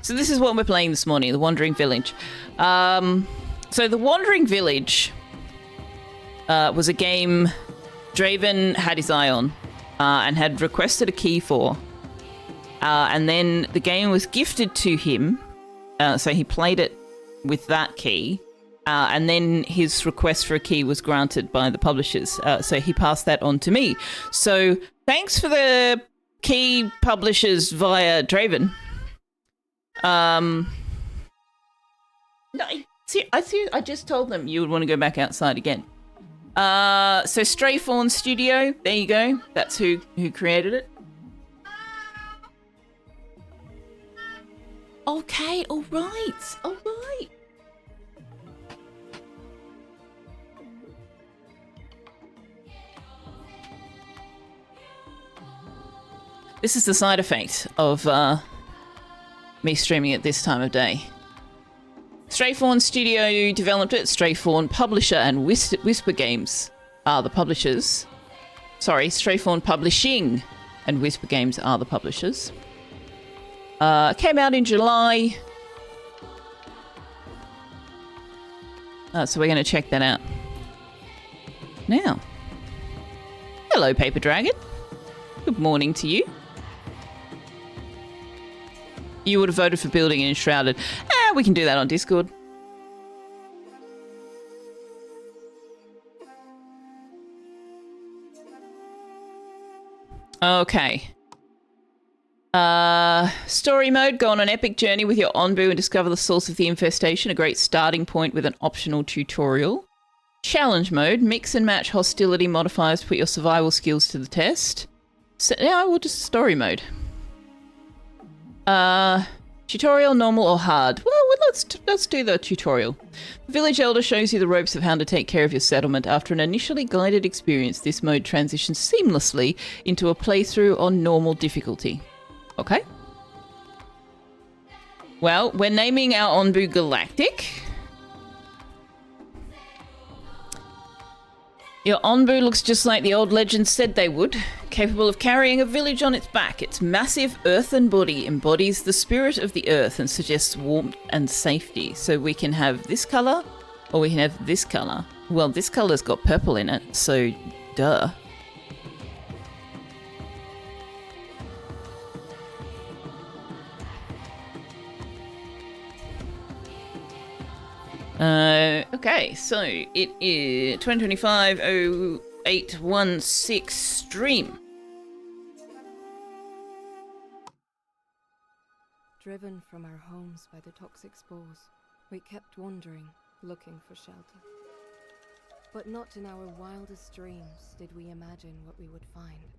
So this is what we're playing this morning, The Wandering Village. So The Wandering Village was a game Draven had his eye on and had requested a key for. And then the game was gifted to him, so he played it with that key. And then his request for a key was granted by the publishers. So he passed that on to me. So thanks for the key, publishers, via Draven. No, I just told them you would want to go back outside again. So Stray Fawn Studio, there you go. That's who created it. Okay, all right. This is the side effect of me streaming at this time of day. Stray Fawn Studio developed it. Stray Fawn Publisher and Whisper Games are the publishers. Sorry, Stray Fawn Publishing and Whisper Games are the publishers. Came out in July. So we're going to check that out. Now. Hello, Paper Dragon. Good morning to you. You would have voted for building and enshrouded. We can do that on Discord. Okay. Story mode. Go on an epic journey with your Onbu and discover the source of the infestation. A great starting point with an optional tutorial. Challenge mode. Mix and match hostility modifiers to put your survival skills to the test. So now we'll just story mode. Tutorial, normal or hard? Well, let's do the tutorial. Village Elder shows you the ropes of how to take care of your settlement. After an initially guided experience, this mode transitions seamlessly into a playthrough on normal difficulty. Okay. Well, we're naming our Onbu Galactic. Your Onbu looks just like the old legends said they would, capable of carrying a village on its back. Its massive earthen body embodies the spirit of the earth and suggests warmth and safety. So we can have this colour, or we can have this colour. Well, this colour's got purple in it, so duh. Okay, so it is 2025-0816 stream. Driven from our homes by the toxic spores, we kept wandering, looking for shelter. But not in our wildest dreams did we imagine what we would find.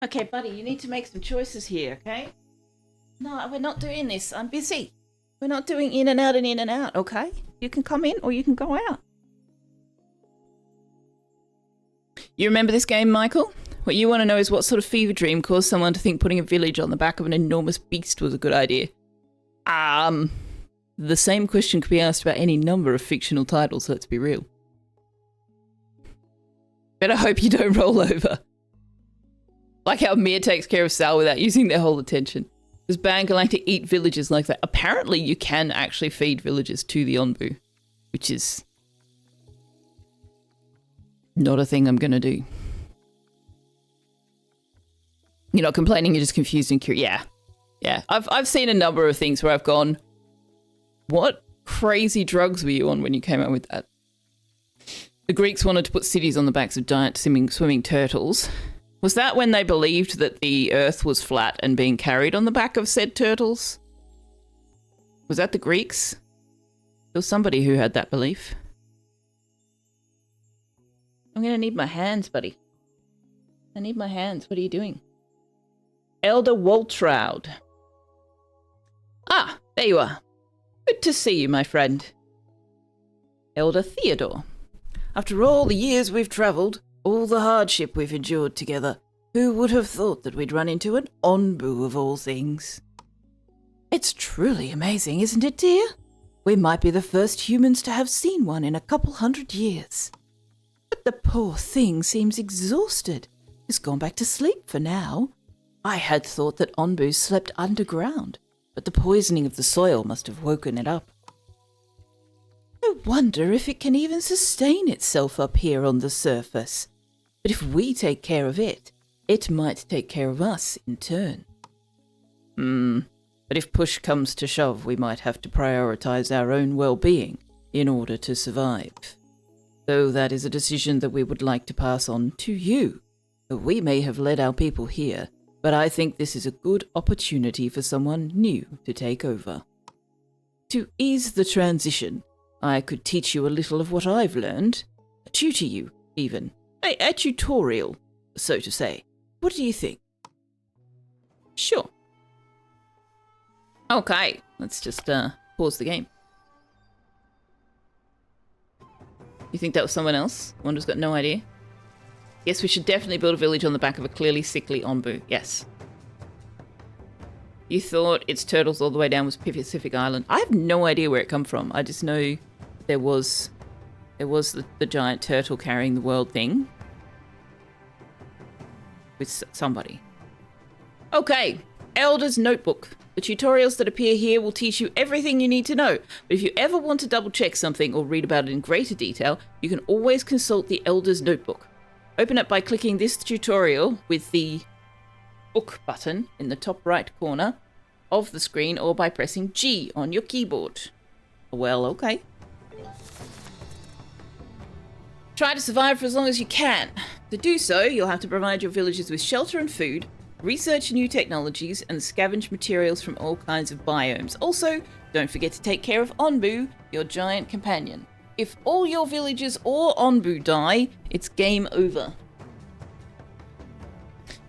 Okay, buddy, you need to make some choices here, okay? No, we're not doing this. I'm busy. We're not doing in and out, okay? You can come in or you can go out. You remember this game, Michael? What you want to know is what sort of fever dream caused someone to think putting a village on the back of an enormous beast was a good idea. The same question could be asked about any number of fictional titles, let's be real. Better hope you don't roll over. Like how Mir takes care of Sal without using their whole attention. Does Ban Galactic eat villages like that? Apparently you can actually feed villages to the Onbu, which is not a thing I'm going to do. You're not complaining, you're just confused and curious. Yeah. I've seen a number of things where I've gone, what crazy drugs were you on when you came out with that? The Greeks wanted to put cities on the backs of giant swimming turtles. Was that when they believed that the earth was flat and being carried on the back of said turtles? Was that the Greeks? There was somebody who had that belief. I'm going to need my hands, buddy. I need my hands. What are you doing? Elder Waltraud. Ah, there you are. Good to see you, my friend. Elder Theodore. After all the years we've travelled, All the hardship we've endured together. Who would have thought that we'd run into an Onbu of all things? It's truly amazing, isn't it, dear? We might be the first humans to have seen one in a couple 100 years. But the poor thing seems exhausted. It's gone back to sleep for now. I had thought that Onbu slept underground, but the poisoning of the soil must have woken it up. I wonder if it can even sustain itself up here on the surface. But if we take care of it, it might take care of us in turn. But if push comes to shove, we might have to prioritize our own well-being in order to survive. Though that is a decision that we would like to pass on to you. We may have led our people here, but I think this is a good opportunity for someone new to take over. To ease the transition, I could teach you a little of what I've learned. Tutor you, even. A tutorial, so to say. What do you think? Sure. Okay, let's just pause the game. You think that was someone else? One who's got no idea? Yes, we should definitely build a village on the back of a clearly sickly Onbu. Yes. You thought its turtles all the way down was Pacific Island. I have no idea where it come from. I just know there was the giant turtle carrying the world thing. With somebody. Okay. Elder's Notebook. The tutorials that appear here will teach you everything you need to know. But if you ever want to double check something or read about it in greater detail, you can always consult the Elder's Notebook. Open it by clicking this tutorial with the book button in the top right corner of the screen or by pressing G on your keyboard. Well, okay. Try to survive for as long as you can. To do so, you'll have to provide your villagers with shelter and food, research new technologies, and scavenge materials from all kinds of biomes. Also, don't forget to take care of Onbu, your giant companion. If all your villagers or Onbu die, it's game over.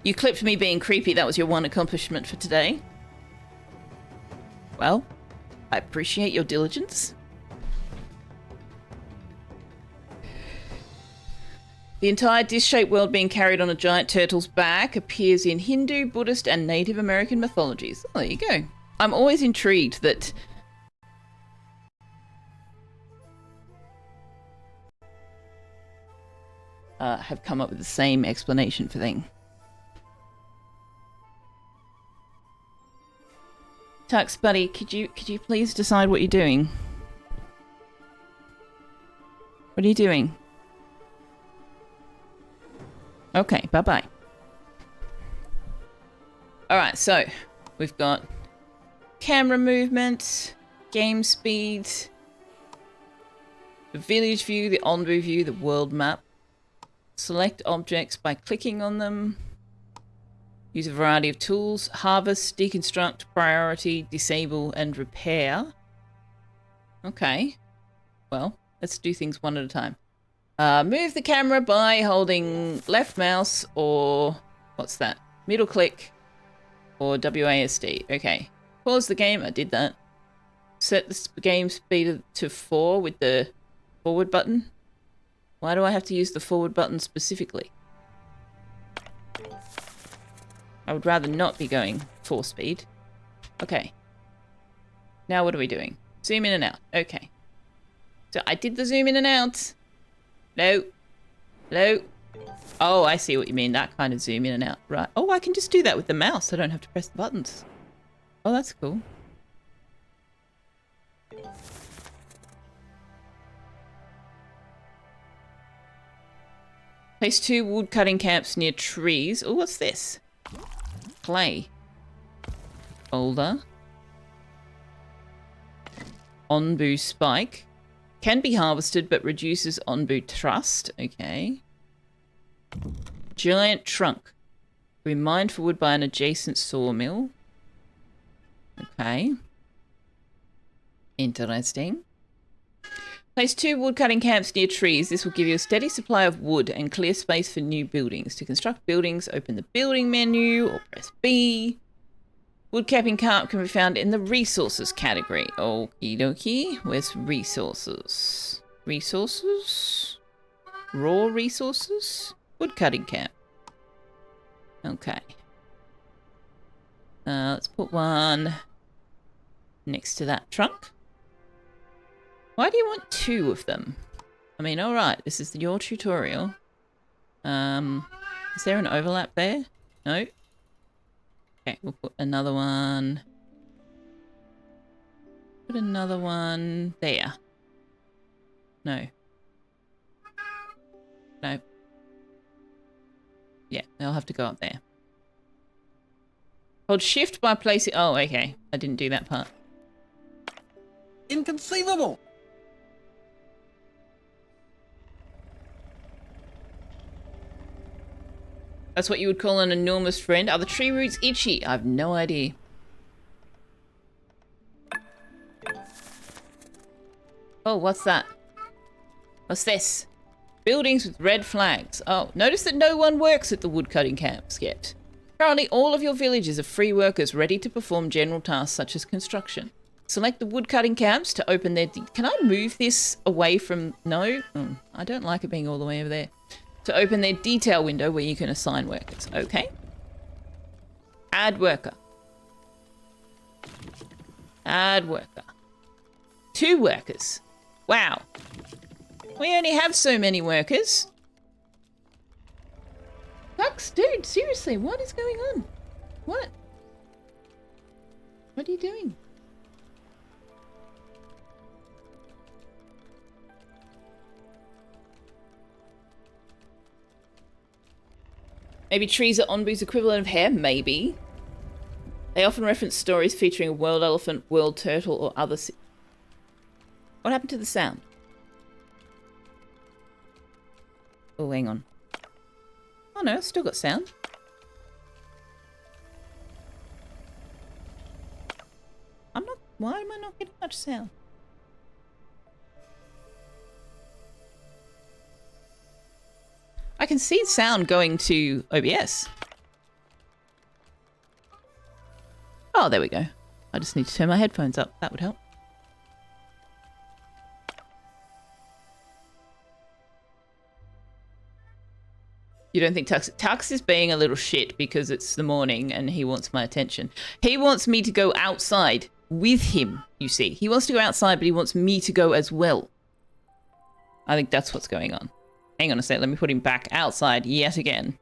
You clipped me being creepy. That was your one accomplishment for today. Well, I appreciate your diligence. The entire dish-shaped world being carried on a giant turtle's back appears in Hindu, Buddhist, and Native American mythologies. Oh, there you go. I'm always intrigued that have come up with the same explanation for things. Tux, buddy, could you please decide what you're doing? What are you doing? Okay, bye-bye. Alright, so we've got camera movement, game speed, the village view, the Onbu view, the world map. Select objects by clicking on them. Use a variety of tools. Harvest, deconstruct, priority, disable, and repair. Okay. Well, let's do things one at a time. Move the camera by holding left mouse or... what's that? Middle click or WASD. Okay. Pause the game. I did that. Set the game speed to 4 with the forward button. Why do I have to use the forward button specifically? I would rather not be going 4 speed. Okay. Now what are we doing? Zoom in and out. Okay. So I did the zoom in and out. No. No. Oh, I see what you mean. That kind of zoom in and out. Right. Oh, I can just do that with the mouse. I don't have to press the buttons. Oh, that's cool. Place 2 wood cutting camps near trees. Oh, what's this? Clay. Boulder. Onbu spike. Can be harvested but reduces Onbu trust. Okay. Giant trunk. Be mined for wood by an adjacent sawmill. Okay. Interesting. Place 2 wood cutting camps near trees. This will give you a steady supply of wood and clear space for new buildings. To construct buildings, open the building menu or press B. Wood capping camp can be found in the resources category. Okie dokie. Where's resources? Resources? Raw resources? Woodcutting camp. Okay. Let's put one next to that trunk. Why do you want 2 of them? I mean, alright, this is your tutorial. Is there an overlap there? No? Okay, we'll put another one. Put another one there. No. No. Yeah, they'll have to go up there. Hold shift by placing... Oh, okay. I didn't do that part. Inconceivable! That's what you would call an enormous friend. Are the tree roots itchy? I have no idea. Oh, what's that? What's this? Buildings with red flags. Oh, notice that no one works at the woodcutting camps yet. Currently, all of your villages are free workers ready to perform general tasks such as construction. Select the woodcutting camps to open their... Can I move this away from... No? I don't like it being all the way over there. To open their detail window where you can assign workers. Okay. Add worker. Add worker. 2 workers. Wow. We only have so many workers. Bucks, dude, seriously, what is going on? What? What are you doing? Maybe trees are Onbu's equivalent of hair? Maybe. They often reference stories featuring a world elephant, world turtle, or other... What happened to the sound? Oh, hang on. Oh no, it's still got sound. I'm not... Why am I not getting much sound? I can see sound going to OBS. Oh, there we go. I just need to turn my headphones up. That would help. You don't think Tux is being a little shit because it's the morning and he wants my attention. He wants me to go outside with him, you see. He wants to go outside, but he wants me to go as well. I think that's what's going on. Hang on a sec, let me put him back outside yet again.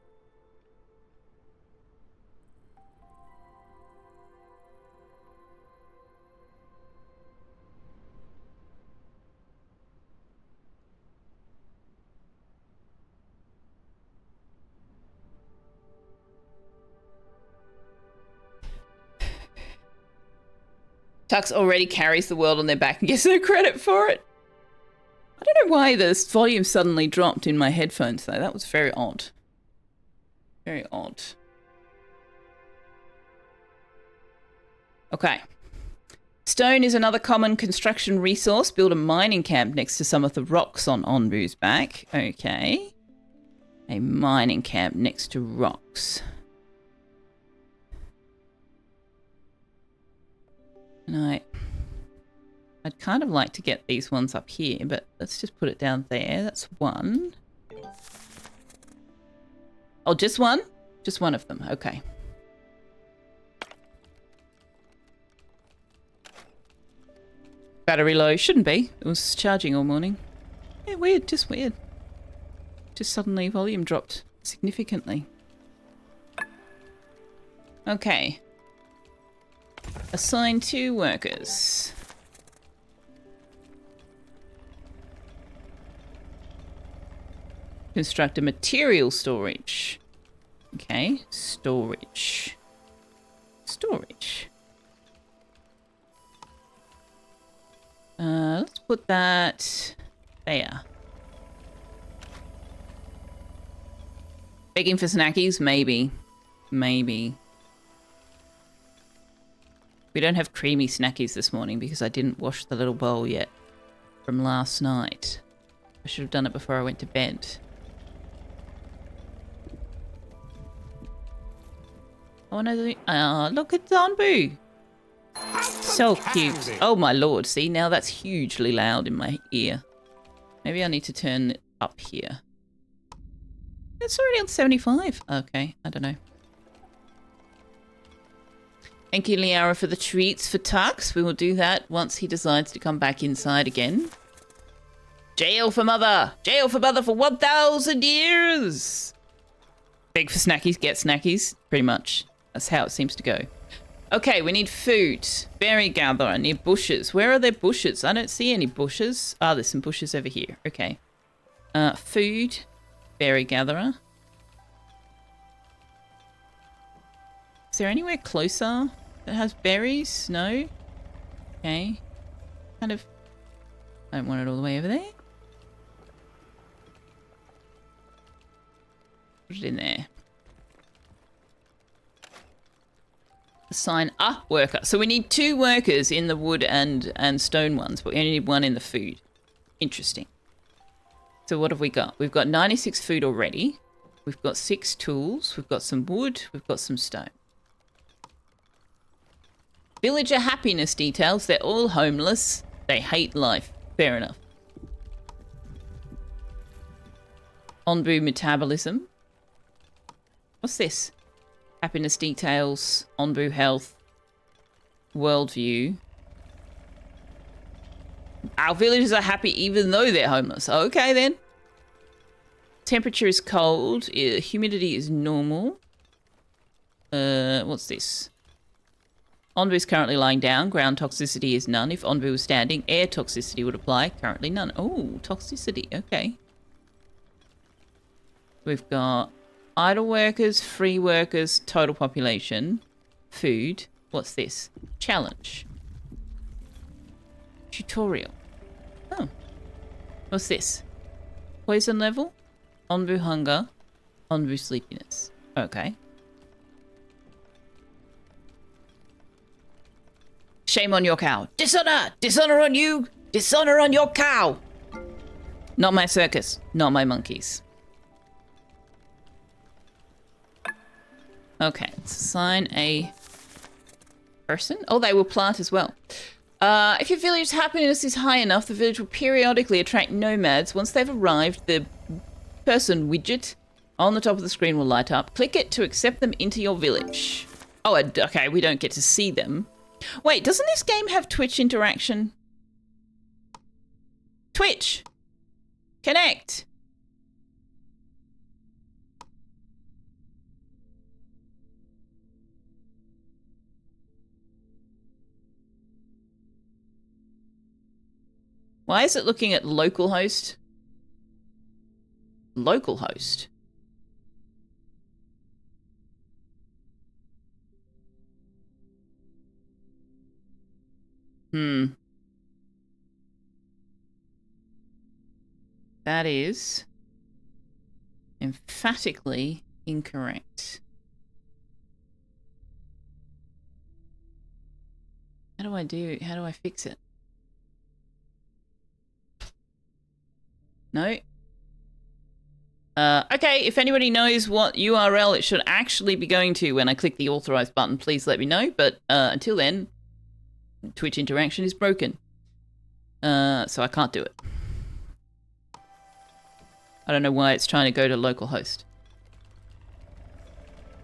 Tux already carries the world on their back and gets no credit for it. I don't know why the volume suddenly dropped in my headphones though. That was very odd. Very odd. Okay. Stone is another common construction resource. Build a mining camp next to some of the rocks on Onbu's back. Okay. A mining camp next to rocks. And I'd kind of like to get these ones up here, but let's just put it down there. That's one. Oh, just one? Just one of them. Okay. Battery low. Shouldn't be. It was charging all morning. Yeah, weird. Just weird. Just suddenly volume dropped significantly. Okay. Assign 2 workers. Construct a material storage. Okay, storage. Storage. Let's put that there. Begging for snackies? Maybe. Maybe. We don't have creamy snackies this morning because I didn't wash the little bowl yet from last night. I should have done it before I went to bed. Oh no, look at Onbu. So cute. Oh my lord, see now that's hugely loud in my ear. Maybe I need to turn it up here. it's already on 75. Okay, I don't know. Thank you, Liara, for the treats for Tux. We will do that once he decides to come back inside again. Jail for mother! Jail for mother for 1,000 years! Beg for snackies, get snackies. Pretty much. That's how it seems to go. Okay, we need food. Berry gatherer near bushes. Where are there bushes? I don't see any bushes. Ah, there's some bushes over here. Okay. Food. Berry gatherer. Is there anywhere closer that has berries? No? Okay. Kind of... I don't want it all the way over there. Put it in there. Assign a worker. So we need 2 workers in the wood and stone ones, but we only need 1 in the food. Interesting. So what have we got? We've got 96 food already. We've got 6 tools. We've got some wood. We've got some stone. Villager happiness details. They're all homeless. They hate life. Fair enough. Onbu metabolism. What's this? Happiness details. Onbu health. Worldview. Our villagers are happy even though they're homeless. Okay then. Temperature is cold. Humidity is normal. What's this? Onbu is currently lying down. Ground toxicity is none. If Onbu was standing, air toxicity would apply. Currently none. Oh, toxicity. Okay. We've got idle workers, free workers, total population, food. What's this? Challenge. Tutorial. Oh. What's this? Poison level, Onbu hunger, Onbu sleepiness. Okay. Shame on your cow. Dishonor! Dishonor on you! Dishonor on your cow! Not my circus. Not my monkeys. Okay, let's assign a person. Oh, they will plant as well. If your village's happiness is high enough, the village will periodically attract nomads. Once they've arrived, the person widget on the top of the screen will light up. Click it to accept them into your village. Oh, okay, we don't get to see them. Wait, doesn't this game have Twitch interaction? Twitch! Connect! Why is it looking at localhost? Localhost. That is emphatically incorrect. How do I fix it? No. Okay, if anybody knows what URL it should actually be going to when I click the authorized button, please let me know. But until then, Twitch interaction is broken. So I can't do it. I don't know why it's trying to go to localhost.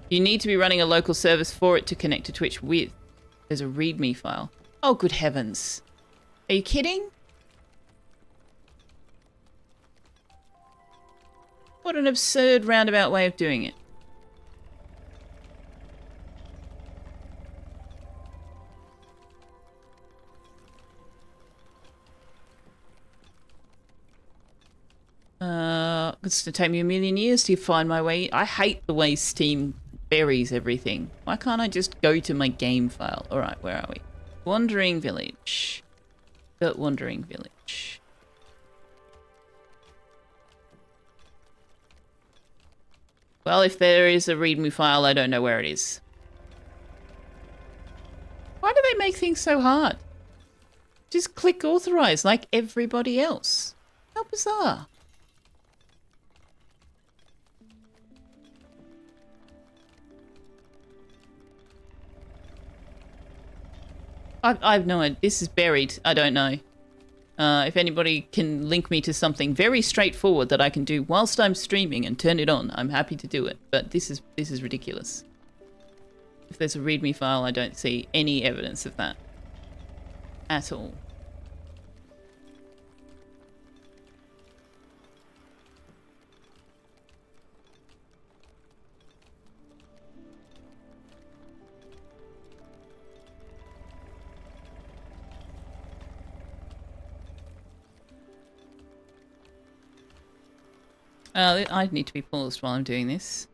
You need to be running a local service for it to connect to Twitch with. There's a README file. Oh, good heavens. Are you kidding? What an absurd roundabout way of doing it. It's going to take me a million years to find my way. I hate the way Steam buries everything. Why can't I just go to my game file? All right, where are we? Wandering Village. Got Wandering Village. Well, if there is a README file, I don't know where it is. Why do they make things so hard? Just click authorize like everybody else. How bizarre. I've no idea. This is buried. I don't know. If anybody can link me to something very straightforward that I can do whilst I'm streaming and turn it on, I'm happy to do it. But this is ridiculous. If there's a README file, I don't see any evidence of that at all. I need to be paused while I'm doing this.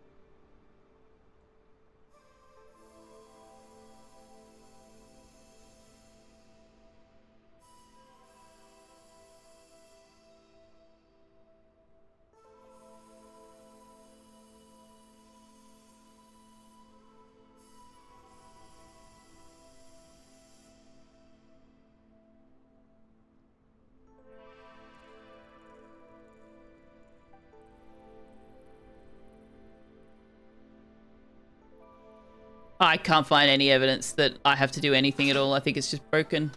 I can't find any evidence that I have to do anything at all. I think it's just broken.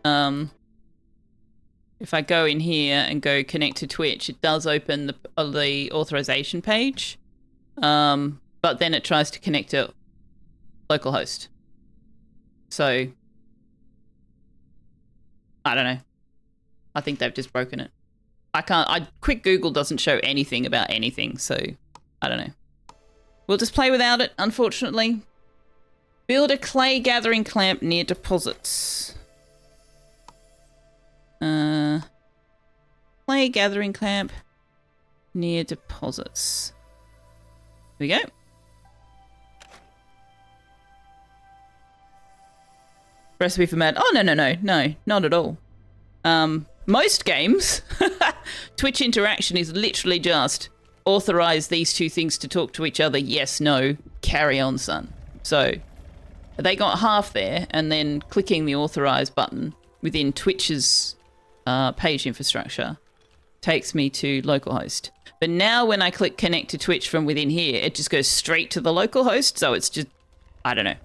If I go in here and go connect to Twitch, it does open the authorization page. But then it tries to connect to localhost. So, I don't know. I think they've just broken it. Quick Google doesn't show anything about anything, so I don't know. We'll just play without it, unfortunately. Build a clay gathering clamp near deposits. Clay gathering clamp near deposits. Here we go. Recipe for mad. Oh, no, not at all. Most games, Twitch interaction is literally just authorize these two things to talk to each other. Yes, no, carry on, son. So they got half there, and then clicking the authorize button within Twitch's page infrastructure takes me to localhost. But now when I click connect to Twitch from within here, it just goes straight to the localhost. So it's just, I don't know.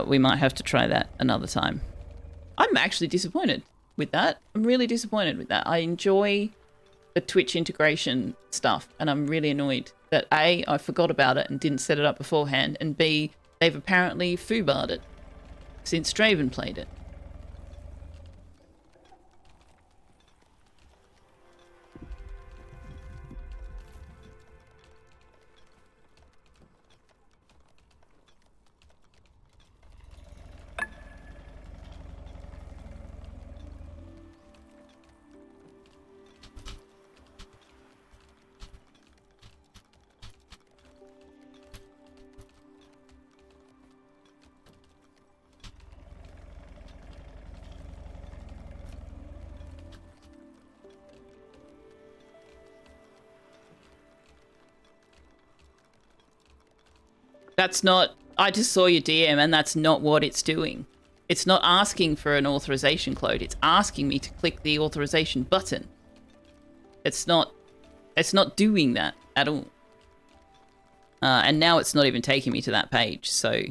We might have to try that another time. I'm actually disappointed with that. I'm really disappointed with that. I enjoy the Twitch integration stuff, and I'm really annoyed that A, I forgot about it and didn't set it up beforehand, and B, they've apparently foobarred it since Draven played it. That's not, I just saw your DM and that's not what it's doing. It's not asking for an authorization code. It's asking me to click the authorization button. It's not doing that at all. And now it's not even taking me to that page. So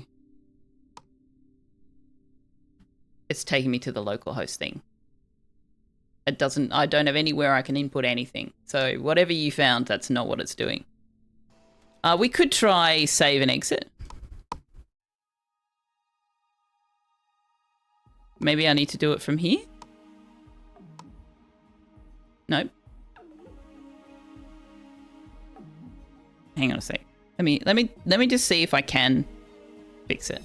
it's taking me to the localhost thing. It doesn't, I don't have anywhere I can input anything. So whatever you found, that's not what it's doing. We could try save and exit. Maybe I need to do it from here? Nope. Hang on a sec. Let me just see if I can fix it.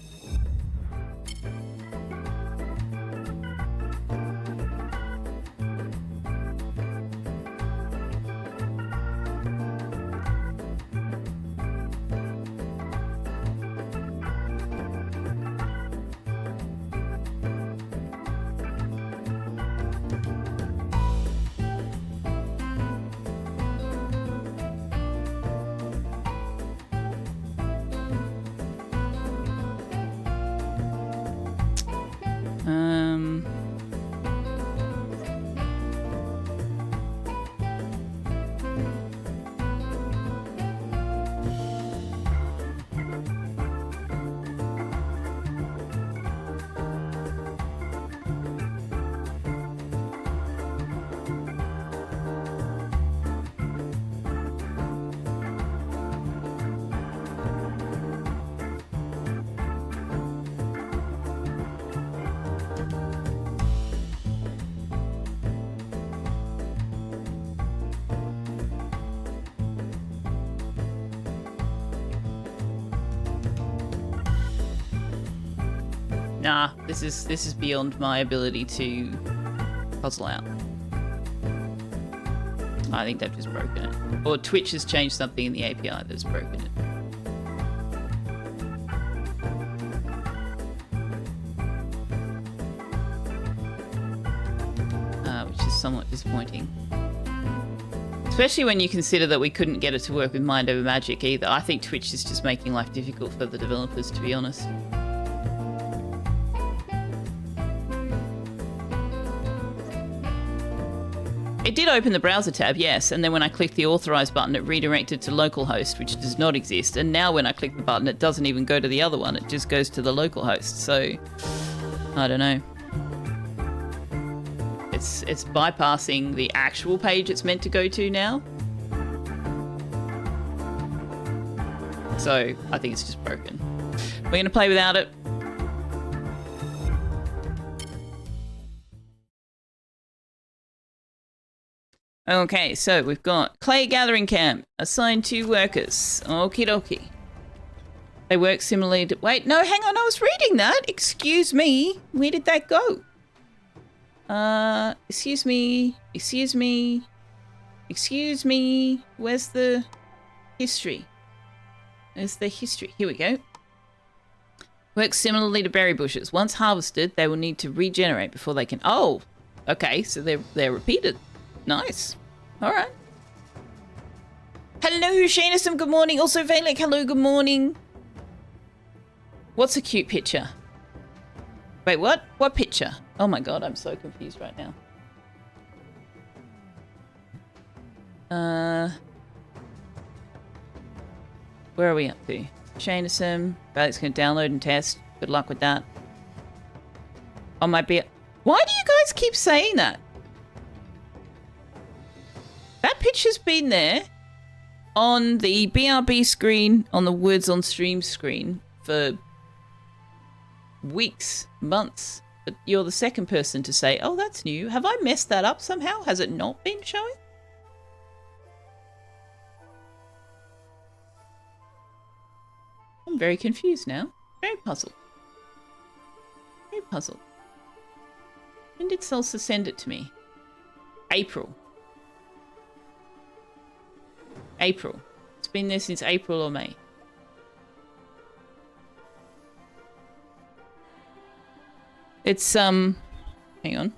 Nah, this is beyond my ability to puzzle out. I think they've just broken it. Or Twitch has changed something in the API that's broken it. Which is somewhat disappointing. Especially when you consider that we couldn't get it to work with Mind Over Magic either. I think Twitch is just making life difficult for the developers, to be honest. It did open the browser tab, yes, and then when I clicked the authorize button, it redirected to localhost, which does not exist. And now when I click the button, it doesn't even go to the other one. It just goes to the localhost. So, I don't know. It's bypassing the actual page it's meant to go to now. So I think it's just broken. We're going to play without it. Okay, so we've got clay gathering camp. Assign 2 workers. Okie dokie. They work similarly to... Wait, no, hang on. I was reading that. Excuse me. Where did that go? Excuse me. Excuse me. Excuse me. Where's the history? Where's the history? Here we go. Works similarly to berry bushes. Once harvested, they will need to regenerate before they can... Oh, okay. So they're repeated. Nice. All right. Hello, Shanison. Good morning. Also, Valek. Hello. Good morning. What's a cute picture? Wait, what? What picture? Oh my god, I'm so confused right now. Where are we up to? Shanison. Valek's gonna download and test. Good luck with that. On my beer. Why do you guys keep saying that? That picture's been there on the BRB screen, on the words on stream screen for weeks, months. But you're the second person to say, oh, that's new. Have I messed that up somehow? Has it not been showing? I'm very confused now. Very puzzled. Very puzzled. When did Salsa send it to me? April. April. It's been there since April or May. It's, hang on.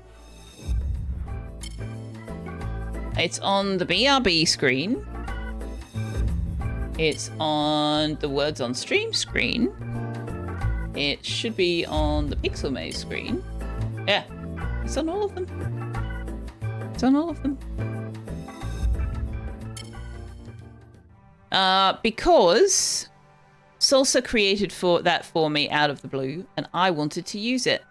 It's on the BRB screen. It's on the words on stream screen. It should be on the Pixel Maze screen. Yeah, it's on all of them. It's on all of them. Because Salsa created that for me out of the blue, and I wanted to use it.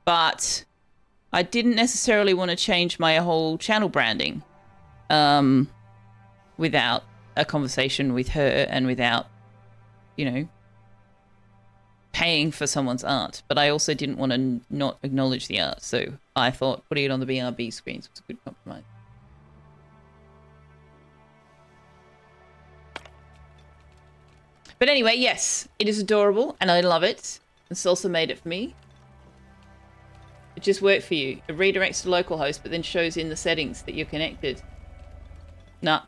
But I didn't necessarily want to change my whole channel branding without a conversation with her and without, you know, paying for someone's art. But I also didn't want to not acknowledge the art, so I thought putting it on the BRB screens was a good compromise. But anyway, yes, it is adorable and I love it. And Salsa made it for me. It just worked for you. It redirects to localhost, but then shows in the settings that you're connected. Nah,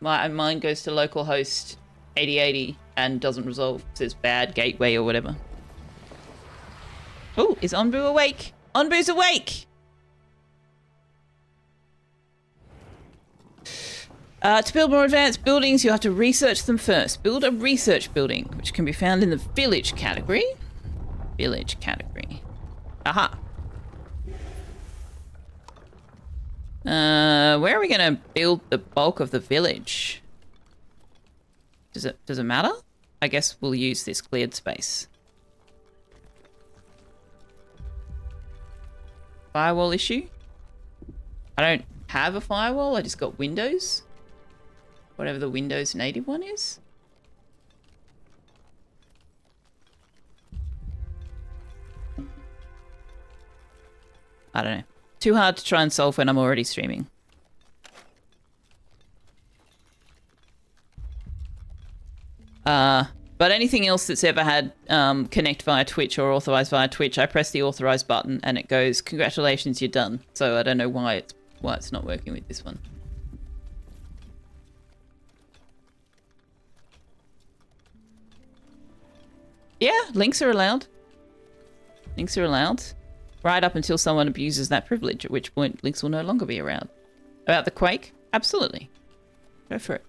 mine goes to localhost 8080 and doesn't resolve. It says bad gateway or whatever. Oh, is Onbu awake? Onbu's awake! To build more advanced buildings, you have to research them first. Build a research building, which can be found in the village category. Village category. Aha. Where are we going to build the bulk of the village? Does it matter? I guess we'll use this cleared space. Firewall issue? I don't have a firewall, I just got Windows. Whatever the Windows native one is. I don't know. Too hard to try and solve when I'm already streaming. But anything else that's ever had connect via Twitch or authorize via Twitch, I press the authorize button and it goes, congratulations, you're done. So I don't know why it's not working with this one. Yeah, links are allowed. Links are allowed. Right up until someone abuses that privilege, at which point links will no longer be around. About the Quake? Absolutely. Go for it.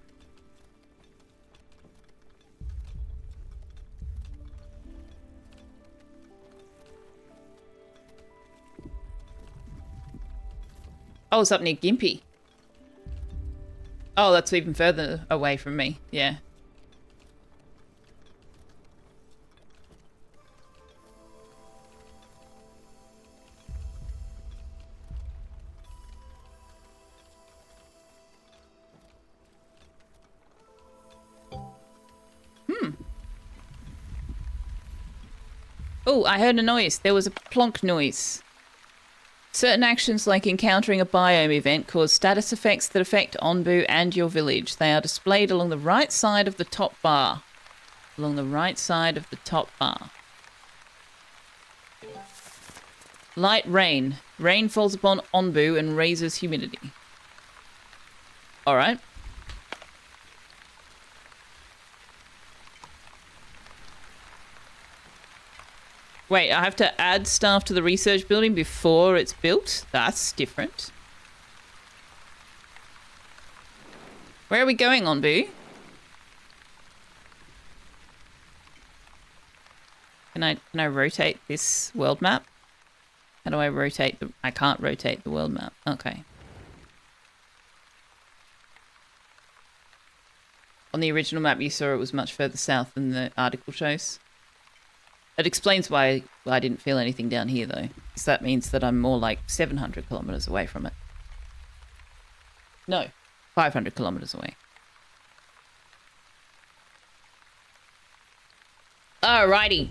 Oh, it's up near Gympie. Oh, that's even further away from me. Yeah. Oh, I heard a noise. There was a plonk noise. Certain actions like encountering a biome event cause status effects that affect Onbu and your village. They are displayed along the right side of the top bar. Along the right side of the top bar. Light rain. Rain falls upon Onbu and raises humidity. Alright. Wait, I have to add stuff to the research building before it's built? That's different. Where are we going, Onbu? Can I rotate this world map? How do I rotate the... I can't rotate the world map. Okay. On the original map you saw it was much further south than the article shows. It explains why I didn't feel anything down here, though. Because that means that I'm more like 700 kilometers away from it. No, 500 kilometers away. Alrighty.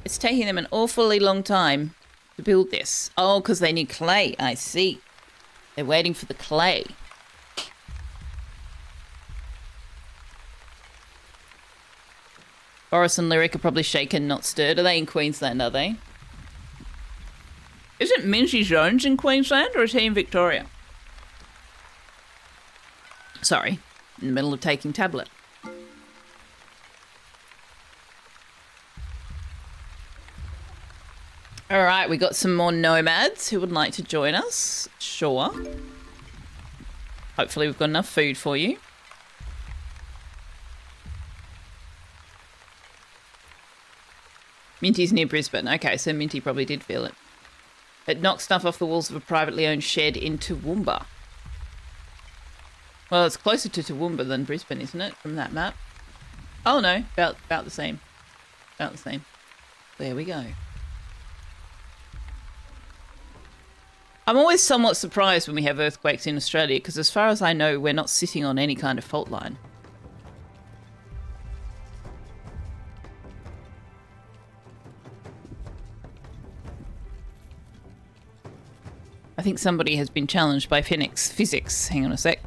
It's taking them an awfully long time to build this. Oh, because they need clay. I see. They're waiting for the clay. Boris and Lyric are probably shaken, not stirred. Are they in Queensland, are they? Isn't Minty Jones in Queensland or is he in Victoria? Sorry, in the middle of taking tablet. All right, we got some more nomads who would like to join us. Sure. Hopefully we've got enough food for you. Minty's near Brisbane. Okay, so Minty probably did feel it. It knocked stuff off the walls of a privately owned shed in Toowoomba. Well, it's closer to Toowoomba than Brisbane, isn't it, from that map? Oh, no, about the same. About the same. There we go. I'm always somewhat surprised when we have earthquakes in Australia because as far as I know, we're not sitting on any kind of fault line. I think somebody has been challenged by physics. Hang on a sec.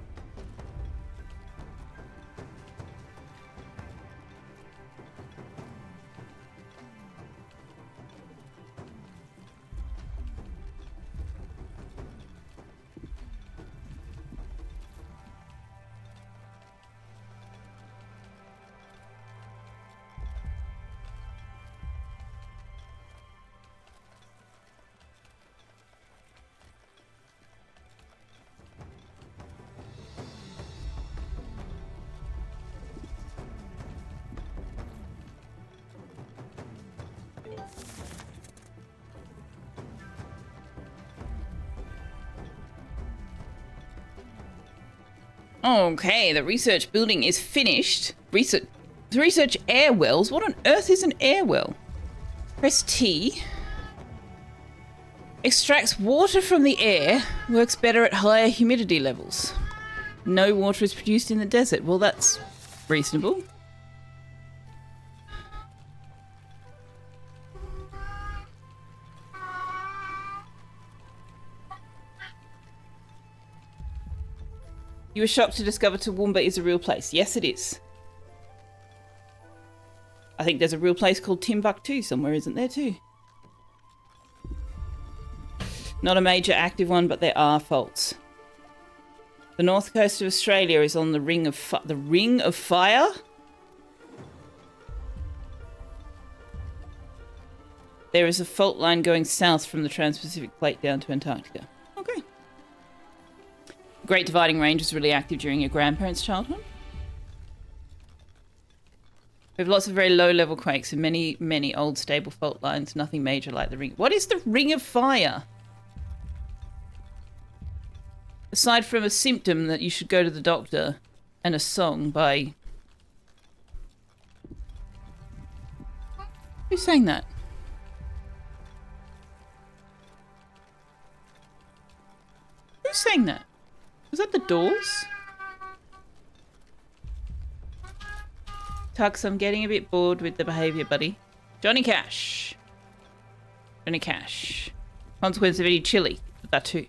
Okay, the research building is finished. Research air wells? What on earth is an air well? Press T. Extracts water from the air. Works better at higher humidity levels. No water is produced in the desert. Well, that's reasonable. You were shocked to discover Toowoomba is a real place. Yes, it is. I think there's a real place called Timbuktu somewhere, isn't there too? Not a major active one, but there are faults. The north coast of Australia is on the Ring of Fire? There is a fault line going south from the Trans-Pacific Plate down to Antarctica. Okay. Great Dividing Range was really active during your grandparents' childhood. We have lots of very low-level quakes and many, many old stable fault lines. Nothing major like the Ring. What is the Ring of Fire? Aside from a symptom that you should go to the doctor and a song by... Who sang that? Who sang that? Was that the Doors? Tux, I'm getting a bit bored with the behaviour, buddy. Johnny Cash. Johnny Cash. Consequence of eating chili. That too.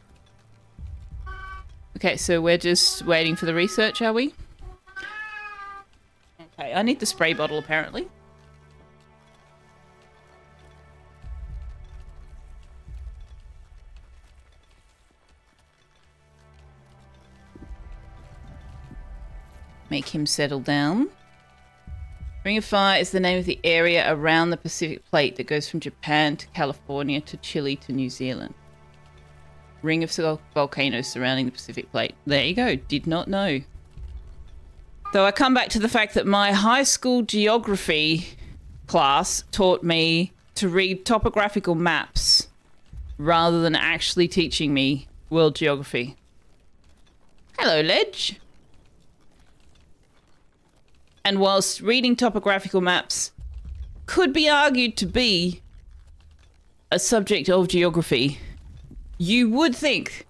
Okay, so we're just waiting for the research, are we? Okay, I need the spray bottle apparently. Make him settle down. Ring of Fire is the name of the area around the Pacific Plate that goes from Japan to California to Chile to New Zealand. Ring of volcanoes surrounding the Pacific Plate. There you go. Did not know. So I come back to the fact that my high school geography class taught me to read topographical maps rather than actually teaching me world geography. Hello, Ledge. And whilst reading topographical maps could be argued to be a subject of geography, you would think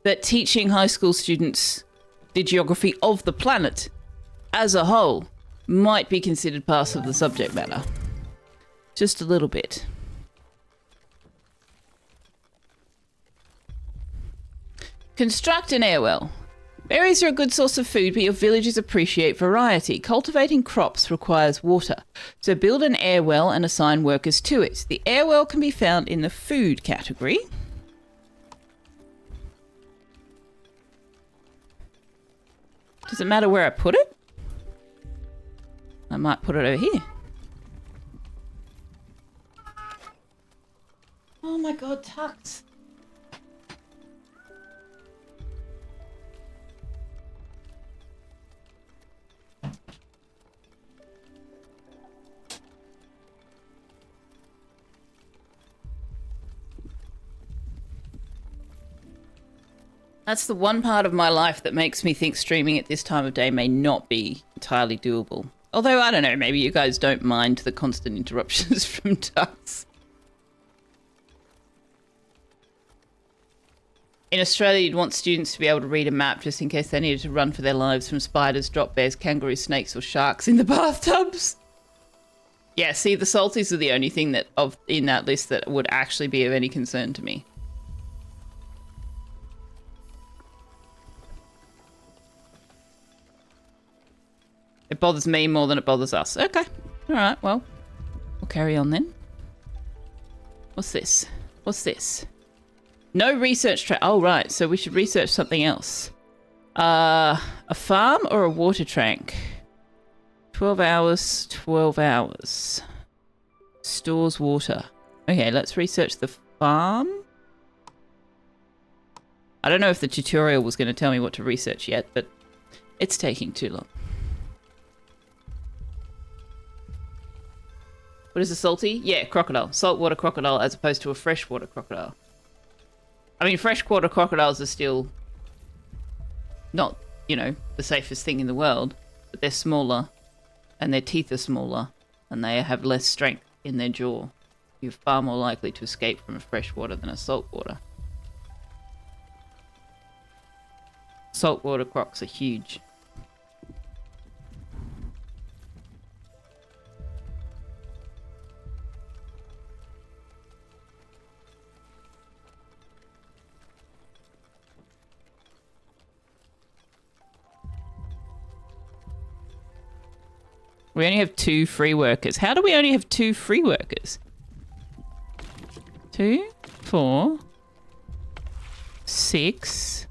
that teaching high school students the geography of the planet as a whole might be considered part of the subject matter. Just a little bit. Construct an airwell. Berries are a good source of food, but your villagers appreciate variety. Cultivating crops requires water, so build an airwell and assign workers to it. The airwell can be found in the food category. Does it matter where I put it? I might put it over here. Oh my god, Tux. That's the one part of my life that makes me think streaming at this time of day may not be entirely doable. Although, I don't know, maybe you guys don't mind the constant interruptions from Tux. In Australia, you'd want students to be able to read a map just in case they needed to run for their lives from spiders, drop bears, kangaroos, snakes, or sharks in the bathtubs. Yeah, see, the salties are the only thing that in that list that would actually be of any concern to me. It bothers me more than it bothers us. Okay. All right, well, we'll carry on then. What's this? What's this? No research track. Oh, right. So we should research something else. A farm or a water tank? 12 hours, 12 hours. Stores water. Okay, let's research the farm. I don't know if the tutorial was going to tell me what to research yet, but it's taking too long. What is a salty? Yeah, crocodile. Saltwater crocodile as opposed to a freshwater crocodile. I mean, freshwater crocodiles are still not, you know, the safest thing in the world, but they're smaller and their teeth are smaller and they have less strength in their jaw. You're far more likely to escape from a freshwater than a saltwater. Saltwater crocs are huge. We only have 2 free workers. How do we only have 2 free workers? 2, 4, 6,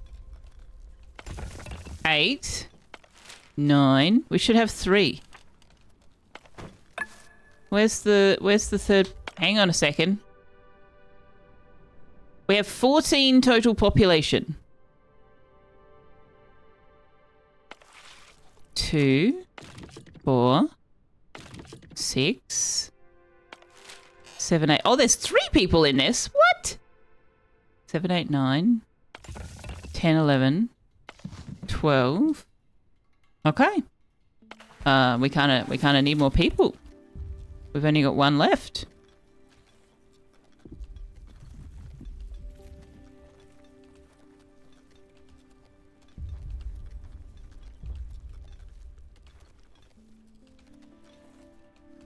8, 9. We should have 3. Where's the third? Hang on a second. We have 14 total population. 2, 4, 6, 7, 8. Oh, there's 3 people in this. What? 7, 8, 9, 10, 11, 12. Okay. We kind of need more people. We've only got 1 left.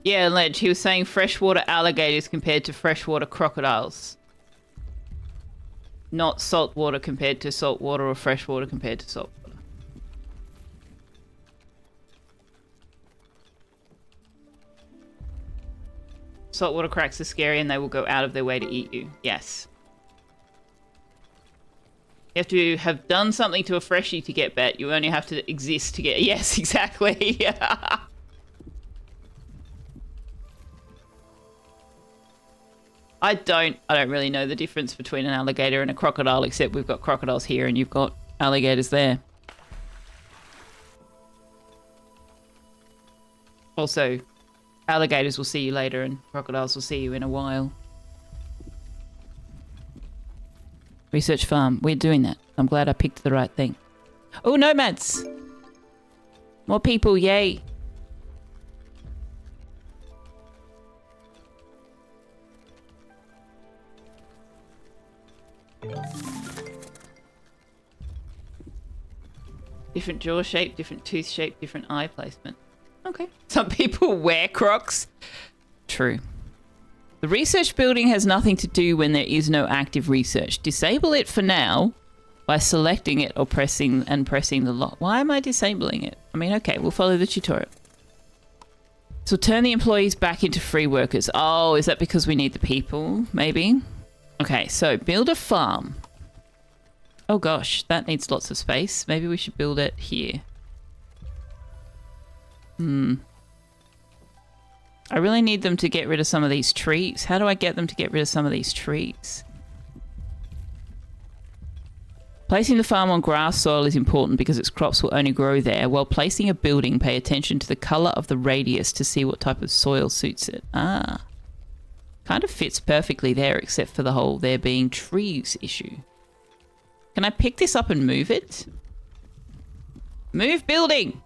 Yeah, Ledge, he was saying freshwater alligators compared to freshwater crocodiles. Not saltwater compared to saltwater or freshwater compared to saltwater. Saltwater cracks are scary and they will go out of their way to eat you. Yes. You have to have done something to a freshie to get bet. You only have to exist to get... Yes, exactly. Yeah. I don't really know the difference between an alligator and a crocodile, except we've got crocodiles here and you've got alligators there. Also, alligators will see you later and crocodiles will see you in a while. Research farm. We're doing that. I'm glad I picked the right thing. Oh, nomads! More people, yay! Different jaw shape, different tooth shape, different eye placement. Okay. Some people wear Crocs. True. The research building has nothing to do when there is no active research. Disable it for now by selecting it or pressing the lock. Why am I disabling it? I mean, okay, we'll follow the tutorial. So turn the employees back into free workers. Oh, is that because we need the people? Maybe. Okay, so build a farm. Oh gosh, that needs lots of space. Maybe we should build it here. I really need them to get rid of some of these trees. How do I get them to get rid of some of these trees? Placing the farm on grass soil is important because its crops will only grow there. While placing a building, pay attention to the color of the radius to see what type of soil suits it. Ah. Kind of fits perfectly there, except for the whole there being trees issue. Can I pick this up and move it? Move building!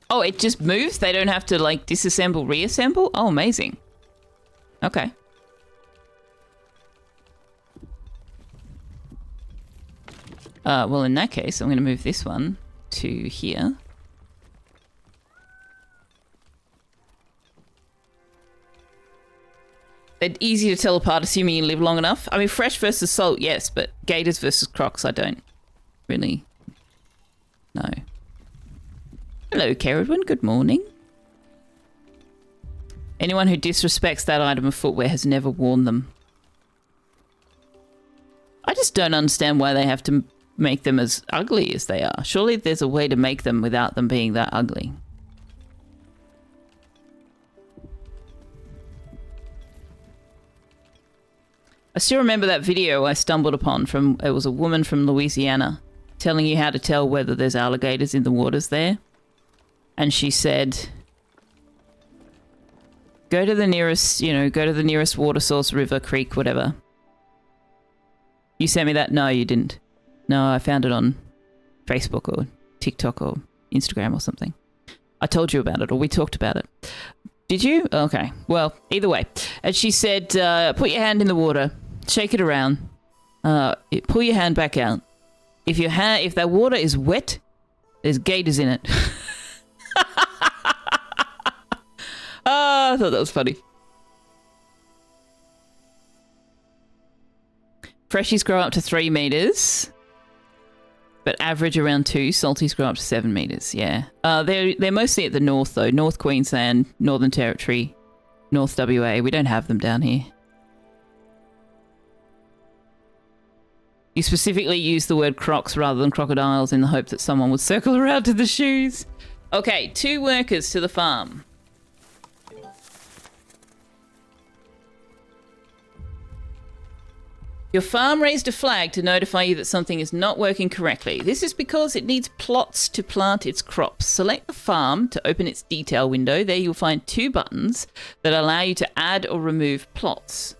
Oh, it just moves? They don't have to, like, disassemble, reassemble? Oh, amazing. Okay. Well, in that case, I'm going to move this one to here. They're easy to tell apart, assuming you live long enough. I mean, fresh versus salt, yes, but gators versus crocs, I don't really know. Hello, Kerodwin. Good morning. Anyone who disrespects that item of footwear has never worn them. I just don't understand why they have to make them as ugly as they are. Surely there's a way to make them without them being that ugly. I still remember that video I stumbled upon from, it was a woman from Louisiana telling you how to tell whether there's alligators in the waters there. And she said, go to the nearest, go to the nearest water source, river, creek, whatever. You sent me that? No, you didn't. No, I found it on Facebook or TikTok or Instagram or something. I told you about it, or we talked about it. Did you? Okay. Well, either way. And she said, put your hand in the water, shake it around, pull your hand back out. If that water is wet, there's gators in it. I thought that was funny. Freshies grow up to 3 meters, but average around 2. Salties grow up to 7 meters. Yeah, they're mostly at the north though. North Queensland, Northern Territory, North WA. We don't have them down here. You specifically use the word crocs rather than crocodiles in the hope that someone would circle around to the shoes. Okay, 2 workers to the farm. Your farm raised a flag to notify you that something is not working correctly. This is because it needs plots to plant its crops. Select the farm to open its detail window. There you'll find 2 buttons that allow you to add or remove plots.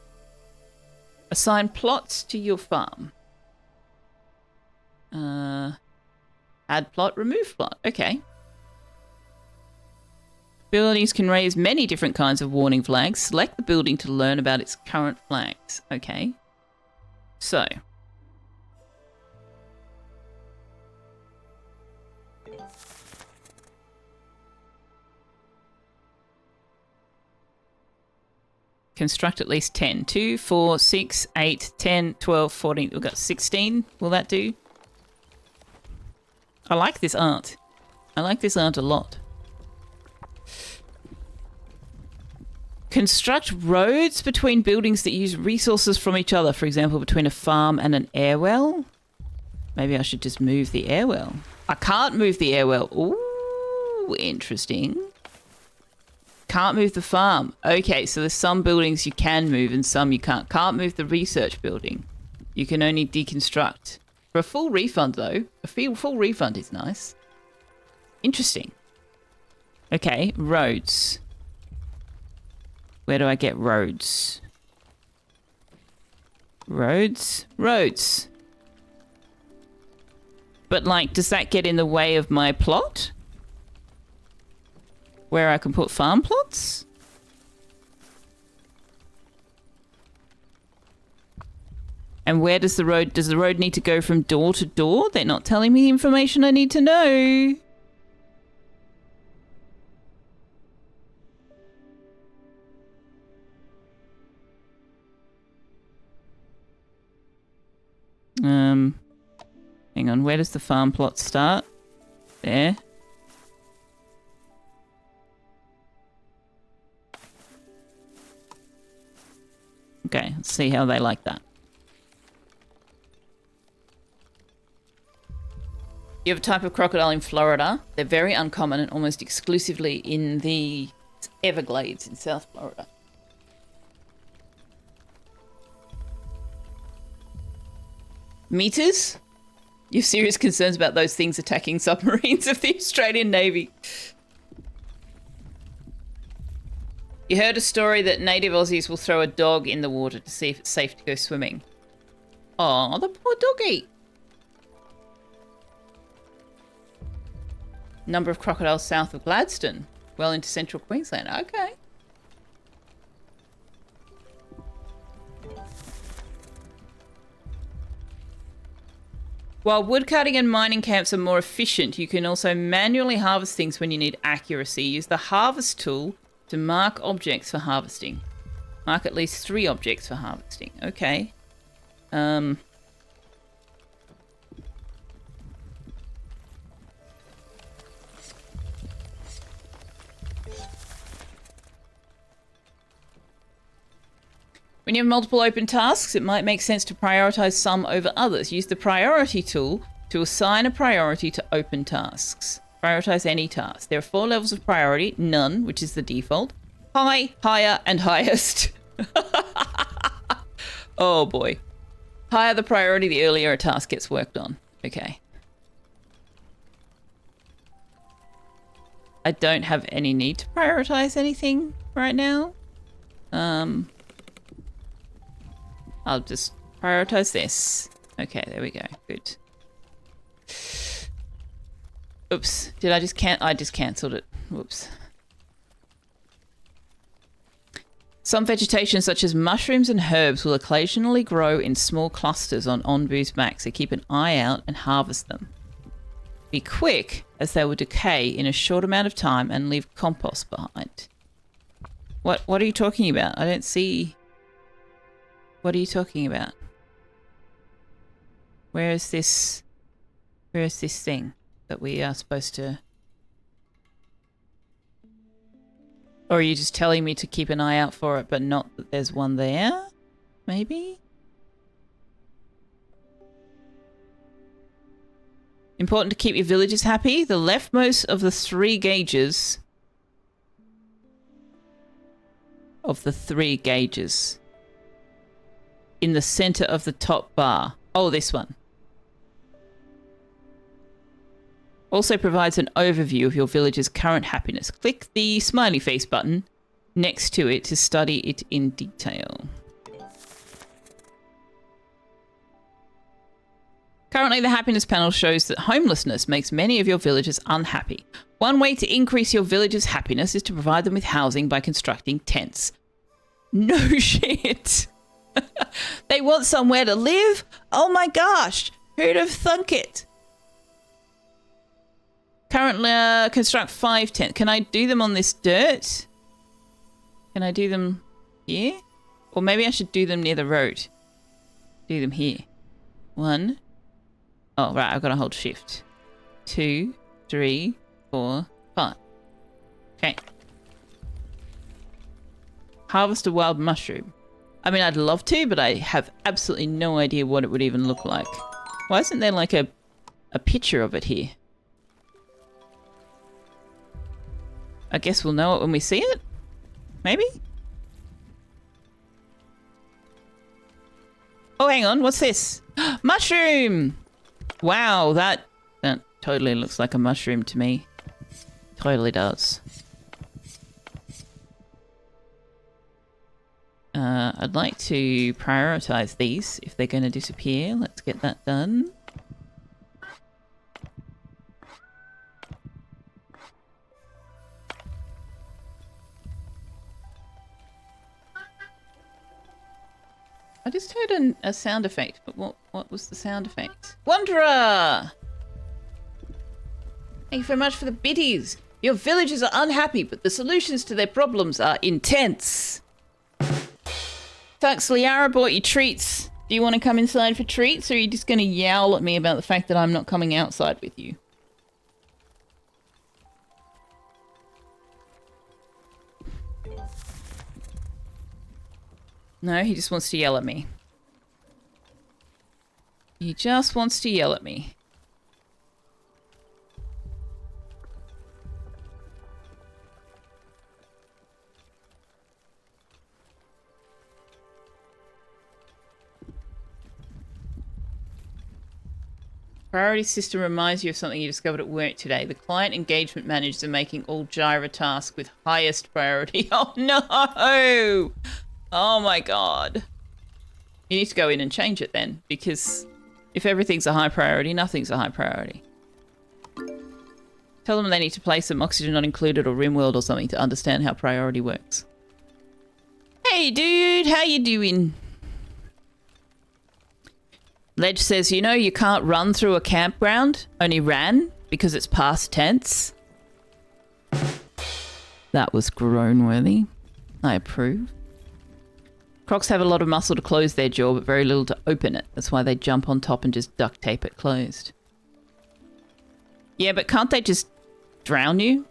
Assign plots to your farm. Add plot, remove plot. Okay. Buildings can raise many different kinds of warning flags. Select the building to learn about its current flags. Okay. So. Construct at least 10. 2, 4, 6, 8, 10, 12, 14. We've got 16. Will that do? I like this art. I like this art a lot. Construct roads between buildings that use resources from each other. For example, between a farm and an airwell. Maybe I should just move the airwell. I can't move the airwell. Ooh, interesting. Can't move the farm. Okay, so there's some buildings you can move and some you can't. Can't move the research building. You can only deconstruct. For a full refund, though, a full refund is nice. Interesting. Okay, roads. Where do I get roads? Roads? Roads. But, like, does that get in the way of my plot? Where I can put farm plots? And where does the road need to go from door to door? They're not telling me the information I need to know. Hang on, where does the farm plot start? There. Okay, let's see how they like that. You have a type of crocodile in Florida. They're very uncommon and almost exclusively in the Everglades in South Florida. Meters? You have serious concerns about those things attacking submarines of the Australian Navy. You heard a story that native Aussies will throw a dog in the water to see if it's safe to go swimming. Oh, the poor doggy. Number of crocodiles south of Gladstone. Well into central Queensland. Okay. While woodcutting and mining camps are more efficient, you can also manually harvest things when you need accuracy. Use the harvest tool to mark objects for harvesting. Mark at least 3 objects for harvesting. Okay. When you have multiple open tasks, it might make sense to prioritize some over others. Use the priority tool to assign a priority to open tasks. Prioritize any task. There are 4 levels of priority. None, which is the default. High, higher, and highest. Oh boy. Higher the priority, the earlier a task gets worked on. Okay. I don't have any need to prioritize anything right now. I'll just prioritize this. Okay, there we go. Good. Oops. Did I just I just cancelled it. Whoops. Some vegetation such as mushrooms and herbs will occasionally grow in small clusters on Onbu's back, so keep an eye out and harvest them. Be quick, as they will decay in a short amount of time and leave compost behind. What are you talking about? I don't see... What are you talking about? Where is this thing that we are supposed to... Or are you just telling me to keep an eye out for it, but not that there's one there? Maybe? Important to keep your villagers happy. The leftmost of the 3 gauges... in the center of the top bar. Oh, this one. Also provides an overview of your village's current happiness. Click the smiley face button next to it to study it in detail. Currently, the happiness panel shows that homelessness makes many of your villagers unhappy. One way to increase your villagers' happiness is to provide them with housing by constructing tents. No shit! They want somewhere to live? Oh my gosh! Who'd have thunk it? Currently, construct 5 tents. Can I do them on this dirt? Can I do them here? Or maybe I should do them near the road. Do them here. 1. Oh, right, I've got to hold shift. 2, 3, 4, 5. Okay. Harvest a wild mushroom. I mean, I'd love to, but I have absolutely no idea what it would even look like. Why isn't there like a picture of it here? I guess we'll know it when we see it? Maybe? Oh, hang on. What's this? Mushroom! Wow, that totally looks like a mushroom to me. Totally does. I'd like to prioritize these if they're going to disappear. Let's get that done. I just heard a sound effect, but what was the sound effect? Wanderer! Thank you very much for the biddies. Your villagers are unhappy, but the solutions to their problems are intense. Thanks, Liara bought you treats. Do you want to come inside for treats, or are you just going to yowl at me about the fact that I'm not coming outside with you? No, he just wants to yell at me. He just wants to yell at me. Priority system reminds you of something you discovered at work today. The client engagement managers are making all Jira tasks with highest priority. Oh no! Oh my god. You need to go in and change it then, because if everything's a high priority, nothing's a high priority. Tell them they need to play some Oxygen Not Included or RimWorld or something to understand how priority works. Hey dude, how you doing? Ledge says, you know you can't run through a campground, only ran because it's past tense. That was groan-worthy. I approve. Crocs have a lot of muscle to close their jaw, but very little to open it. That's why they jump on top and just duct tape it closed. Yeah, but can't they just drown you?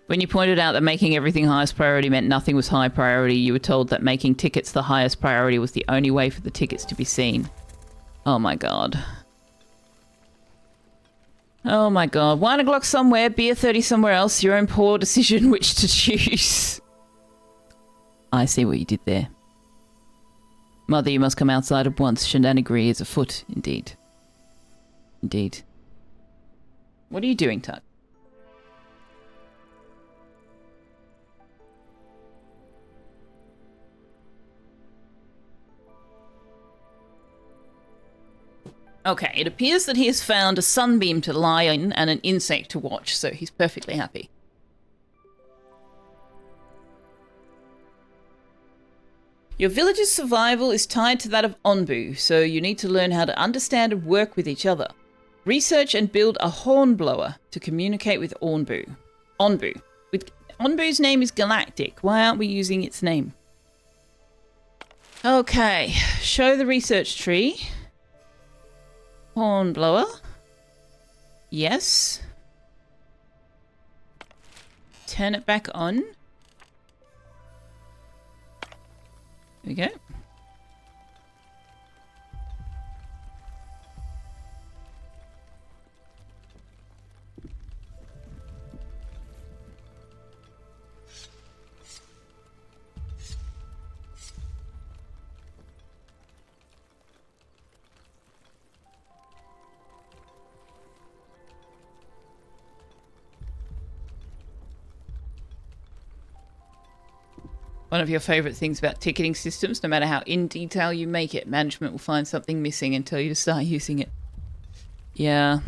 When you pointed out that making everything highest priority meant nothing was high priority, you were told that making tickets the highest priority was the only way for the tickets to be seen. Oh my god. Oh my god. 1 o'clock somewhere, beer 30 somewhere else. Your own poor decision which to choose. I see what you did there. Mother, you must come outside at once. Shenanigans is afoot, indeed. Indeed. What are you doing, Tuck? Okay, it appears that he has found a sunbeam to lie in and an insect to watch, so he's perfectly happy. Your village's survival is tied to that of Onbu, so you need to learn how to understand and work with each other. Research and build a hornblower to communicate with Onbu. Onbu's name is Galactic. Why aren't we using its name? Okay, show the research tree. Hornblower. Yes. Turn it back on. There we go. One of your favourite things about ticketing systems, no matter how in detail you make it, management will find something missing and tell you to start using it. Yeah.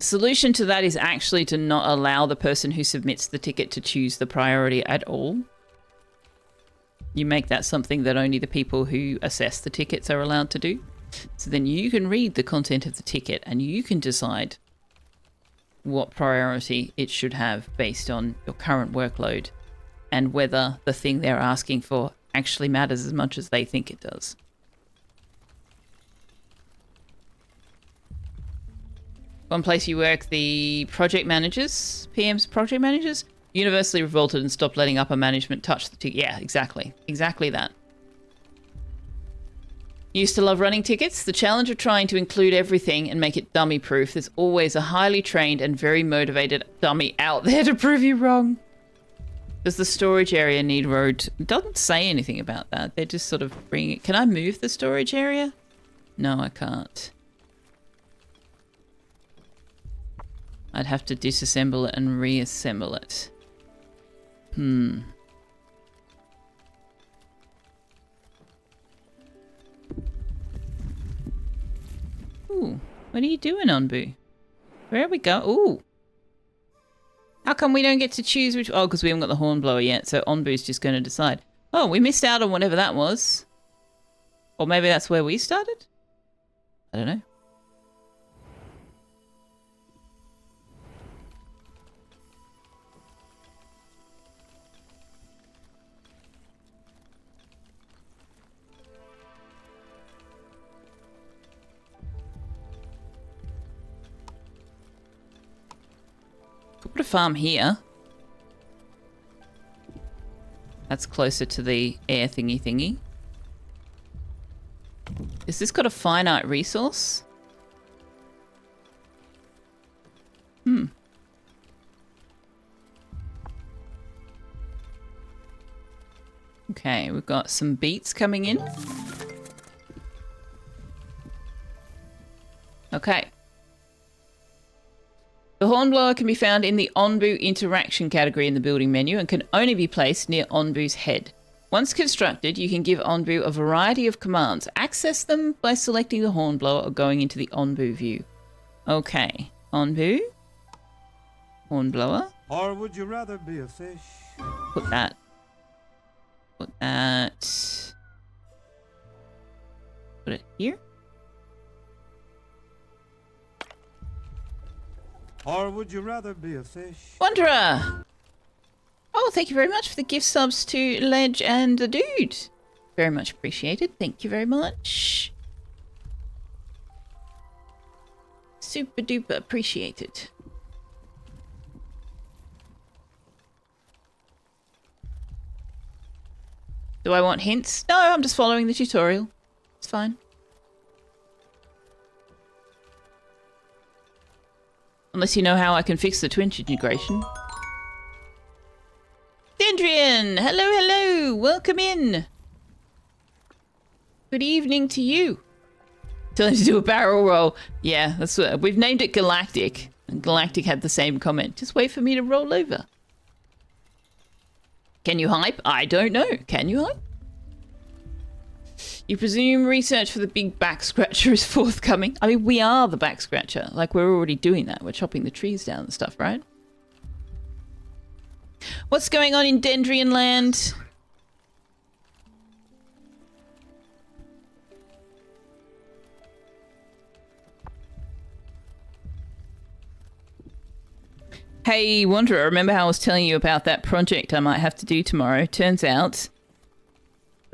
Solution to that is actually to not allow the person who submits the ticket to choose the priority at all. You make that something that only the people who assess the tickets are allowed to do. So then you can read the content of the ticket and you can decide what priority it should have based on your current workload and whether the thing they're asking for actually matters as much as they think it does. One place you work, the project managers, PM's project managers, universally revolted and stopped letting upper management touch the ticket. Yeah, exactly. Exactly that. Used to love running tickets. The challenge of trying to include everything and make it dummy proof. There's always a highly trained and very motivated dummy out there to prove you wrong. Does the storage area need road? It doesn't say anything about that. They're just sort of bringing it. Can I move the storage area? No, I can't. I'd have to disassemble it and reassemble it. Ooh, what are you doing, Onbu? Where are we go? Ooh. How come we don't get to choose which... Oh, because we haven't got the hornblower yet, so Onbu's just going to decide. Oh, we missed out on whatever that was. Or maybe that's where we started? I don't know. Put a farm here. That's closer to the air thingy. Has this got a finite resource? Okay, we've got some beets coming in. Okay. The hornblower can be found in the Onbu interaction category in the building menu and can only be placed near Onbu's head. Once constructed, you can give Onbu a variety of commands. Access them by selecting the hornblower or going into the Onbu view. Okay, Onbu. Hornblower. Or would you rather be a fish? Put that. Put that. Put it here. Or would you rather be a fish? Wanderer! Oh, thank you very much for the gift subs to Ledge and the Dude. Very much appreciated. Thank you very much. Super duper appreciated. Do I want hints? No, I'm just following the tutorial. It's fine. Unless you know how I can fix the Twitch integration. Dendrian! Hello, hello! Welcome in! Good evening to you. Tell him to do a barrel roll. Yeah, that's what we've named it Galactic. And Galactic had the same comment. Just wait for me to roll over. Can you hype? I don't know. Can you hype? You presume research for the big back scratcher is forthcoming. I mean, we are the back scratcher. Like, we're already doing that. We're chopping the trees down and stuff, right? What's going on in Dendrian land? Hey, Wanderer, remember how I was telling you about that project I might have to do tomorrow? Turns out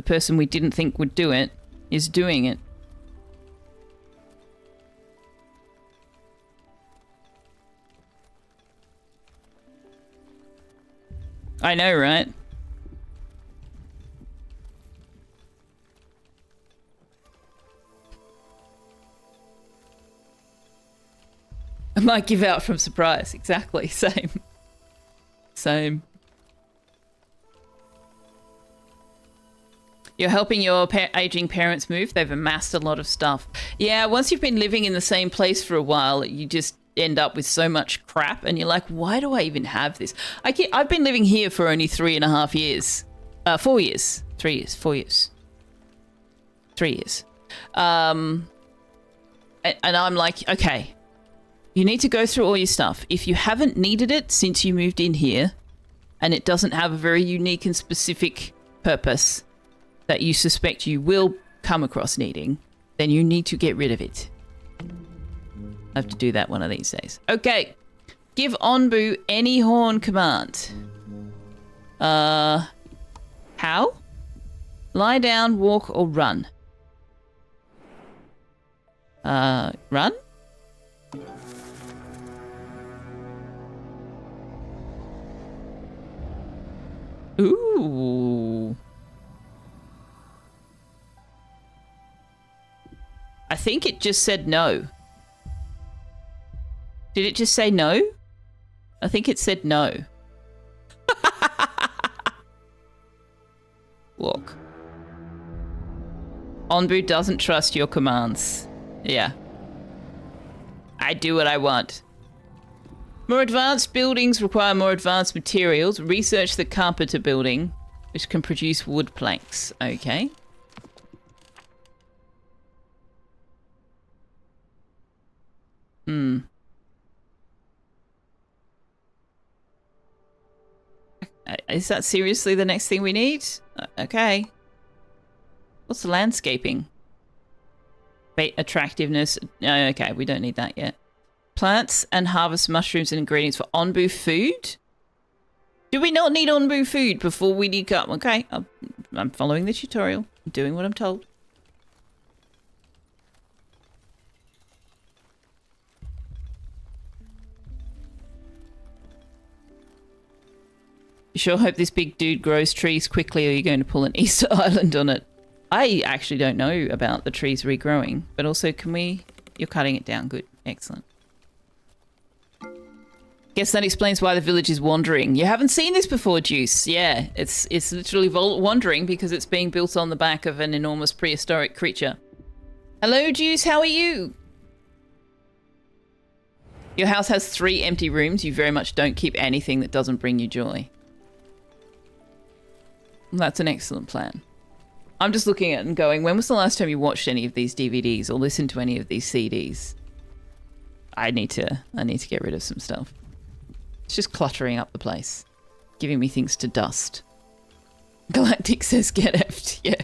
the person we didn't think would do it is doing it. I know, right? I might give out from surprise. Exactly. Same. Same. You're helping your aging parents move. They've amassed a lot of stuff. Yeah, once you've been living in the same place for a while, you just end up with so much crap and you're like, why do I even have this? I've been living here for only 3.5 years. 4 years. 3 years. 4 years. 3 years. And I'm like, okay, you need to go through all your stuff. If you haven't needed it since you moved in here and it doesn't have a very unique and specific purpose that you suspect you will come across needing, then you need to get rid of it. I have to do that one of these days. Okay. Give Onbu any horn command. How? Lie down, walk, or run? Run? Ooh. I think it just said no. Did it just say no? I think it said no. Walk. Onbu doesn't trust your commands. Yeah. I do what I want. More advanced buildings require more advanced materials. Research the carpenter building, which can produce wood planks. Okay. Is that seriously the next thing we need? Okay. What's the landscaping? Bait attractiveness. Okay, we don't need that yet. Plants and harvest mushrooms and ingredients for Onbu food? Do we not need Onbu food before we need cut? Okay, I'm following the tutorial. I'm doing what I'm told. You sure hope this big dude grows trees quickly or you're going to pull an Easter Island on it. I actually don't know about the trees regrowing, but also can we... You're cutting it down. Good. Excellent. Guess that explains why the village is wandering. You haven't seen this before, Juice. Yeah, it's literally wandering because it's being built on the back of an enormous prehistoric creature. Hello, Juice. How are you? Your house has 3 empty rooms. You very much don't keep anything that doesn't bring you joy. That's an excellent plan. I'm just looking at it and going, when was the last time you watched any of these DVDs or listened to any of these CDs? I need to get rid of some stuff. It's just cluttering up the place. Giving me things to dust. Galactic says get effed. Yeah.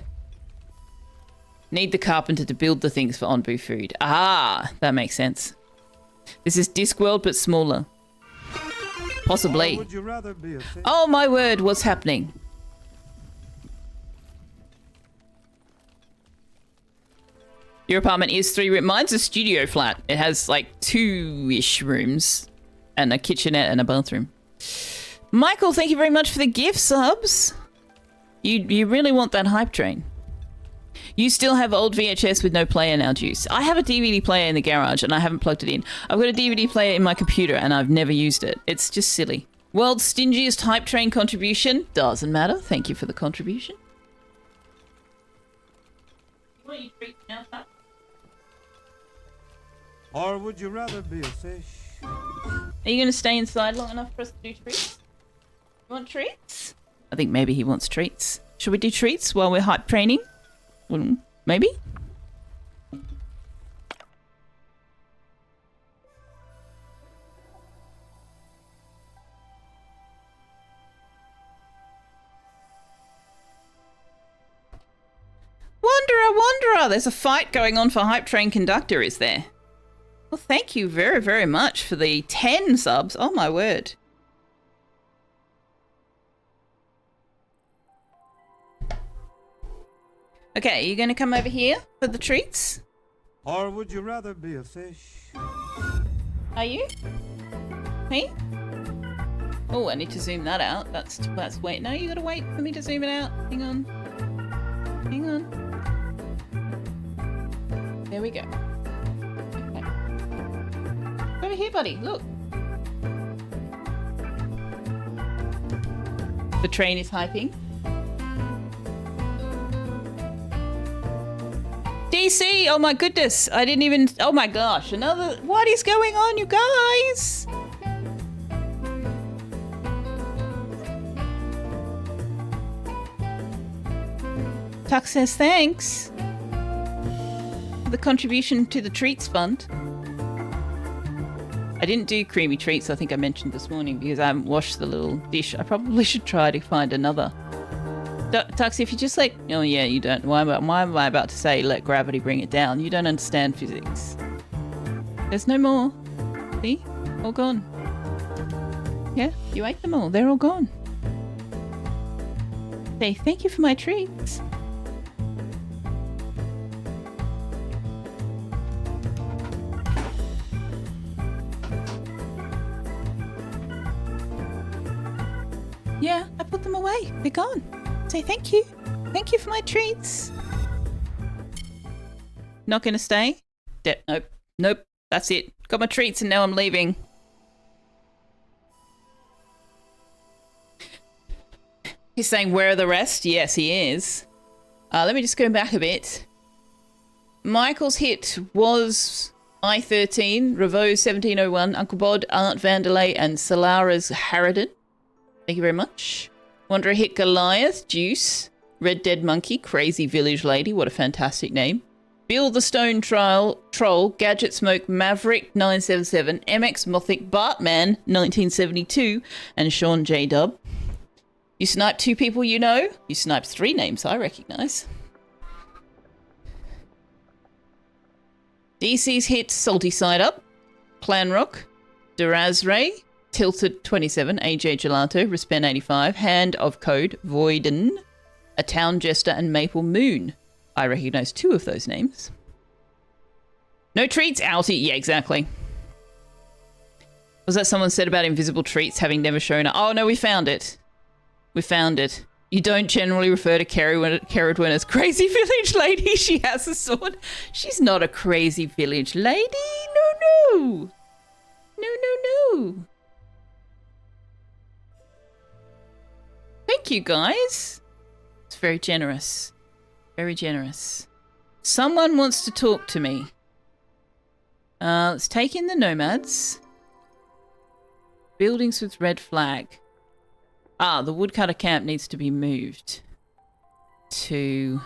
Need the carpenter to build the things for Onbu food. Ah, that makes sense. This is Discworld, but smaller. Possibly. Would you rather be a fish? Oh my word, what's happening? Your apartment is 3 rooms. Mine's a studio flat. It has like 2-ish rooms and a kitchenette and a bathroom. Michael, thank you very much for the gift subs. You really want that hype train. You still have old VHS with no player now, Juice. I have a DVD player in the garage and I haven't plugged it in. I've got a DVD player in my computer and I've never used it. It's just silly. World's stingiest hype train contribution. Doesn't matter. Thank you for the contribution. What are you treating now, Pat? Or would you rather be a fish? Are you going to stay inside long enough for us to do treats? You want treats? I think maybe he wants treats. Should we do treats while we're hype training? Maybe? Wanderer! There's a fight going on for hype train conductor, is there? Well, thank you very, very much for the 10 subs. Oh, my word. Okay, you going to come over here for the treats? Or would you rather be a fish? Are you? Hey? Oh, I need to zoom that out. That's wait. No, you gotta wait for me to zoom it out. Hang on. Hang on. There we go. Okay. Over here, buddy. Look. The train is hyping. DC! Oh my goodness! I didn't even. Oh my gosh! Another. What is going on, you guys? Tuck says thanks for the contribution to the treats fund. I didn't do creamy treats, I think I mentioned this morning, because I haven't washed the little dish. I probably should try to find another. Tux, if you just like, oh yeah, you don't. Why am I about to say let gravity bring it down? You don't understand physics. There's no more. See? All gone. Yeah, you ate them all. They're all gone. Say thank you for my treats. Yeah, I put them away. They're gone. Say thank you. Thank you for my treats. Not gonna stay? Nope. Nope. That's it. Got my treats and now I'm leaving. He's saying, where are the rest? Yes, he is. Let me just go back a bit. Michael's hit was I-13, Revo 1701, Uncle Bod, Aunt Vanderlei, and Solara's Harridan. Thank you very much. Wanderer hit Goliath, Juice, Red Dead Monkey, Crazy Village Lady, what a fantastic name. Bill the Stone Troll, Gadget Smoke, Maverick 977, MX Mothic, Bartman 1972, and Sean J. Dub. You sniped 2 people you know. You sniped 3 names I recognise. DC's hit Salty Side Up, Clan Rock, Durazray, Tilted 27, AJ Gelato, Rispen 85, Hand of Code, Voiden, A Town Jester, and Maple Moon. I recognise 2 of those names. No treats, outie. Yeah, exactly. Was that someone said about invisible treats having never shown up? Oh no, we found it. We found it. You don't generally refer to Carradwin as Crazy Village Lady. She has a sword. She's not a Crazy Village Lady. No, no. No, no, no. Thank you, guys. It's very generous. Very generous. Someone wants to talk to me. Let's take in the nomads. Buildings with red flag. Ah, the woodcutter camp needs to be moved to...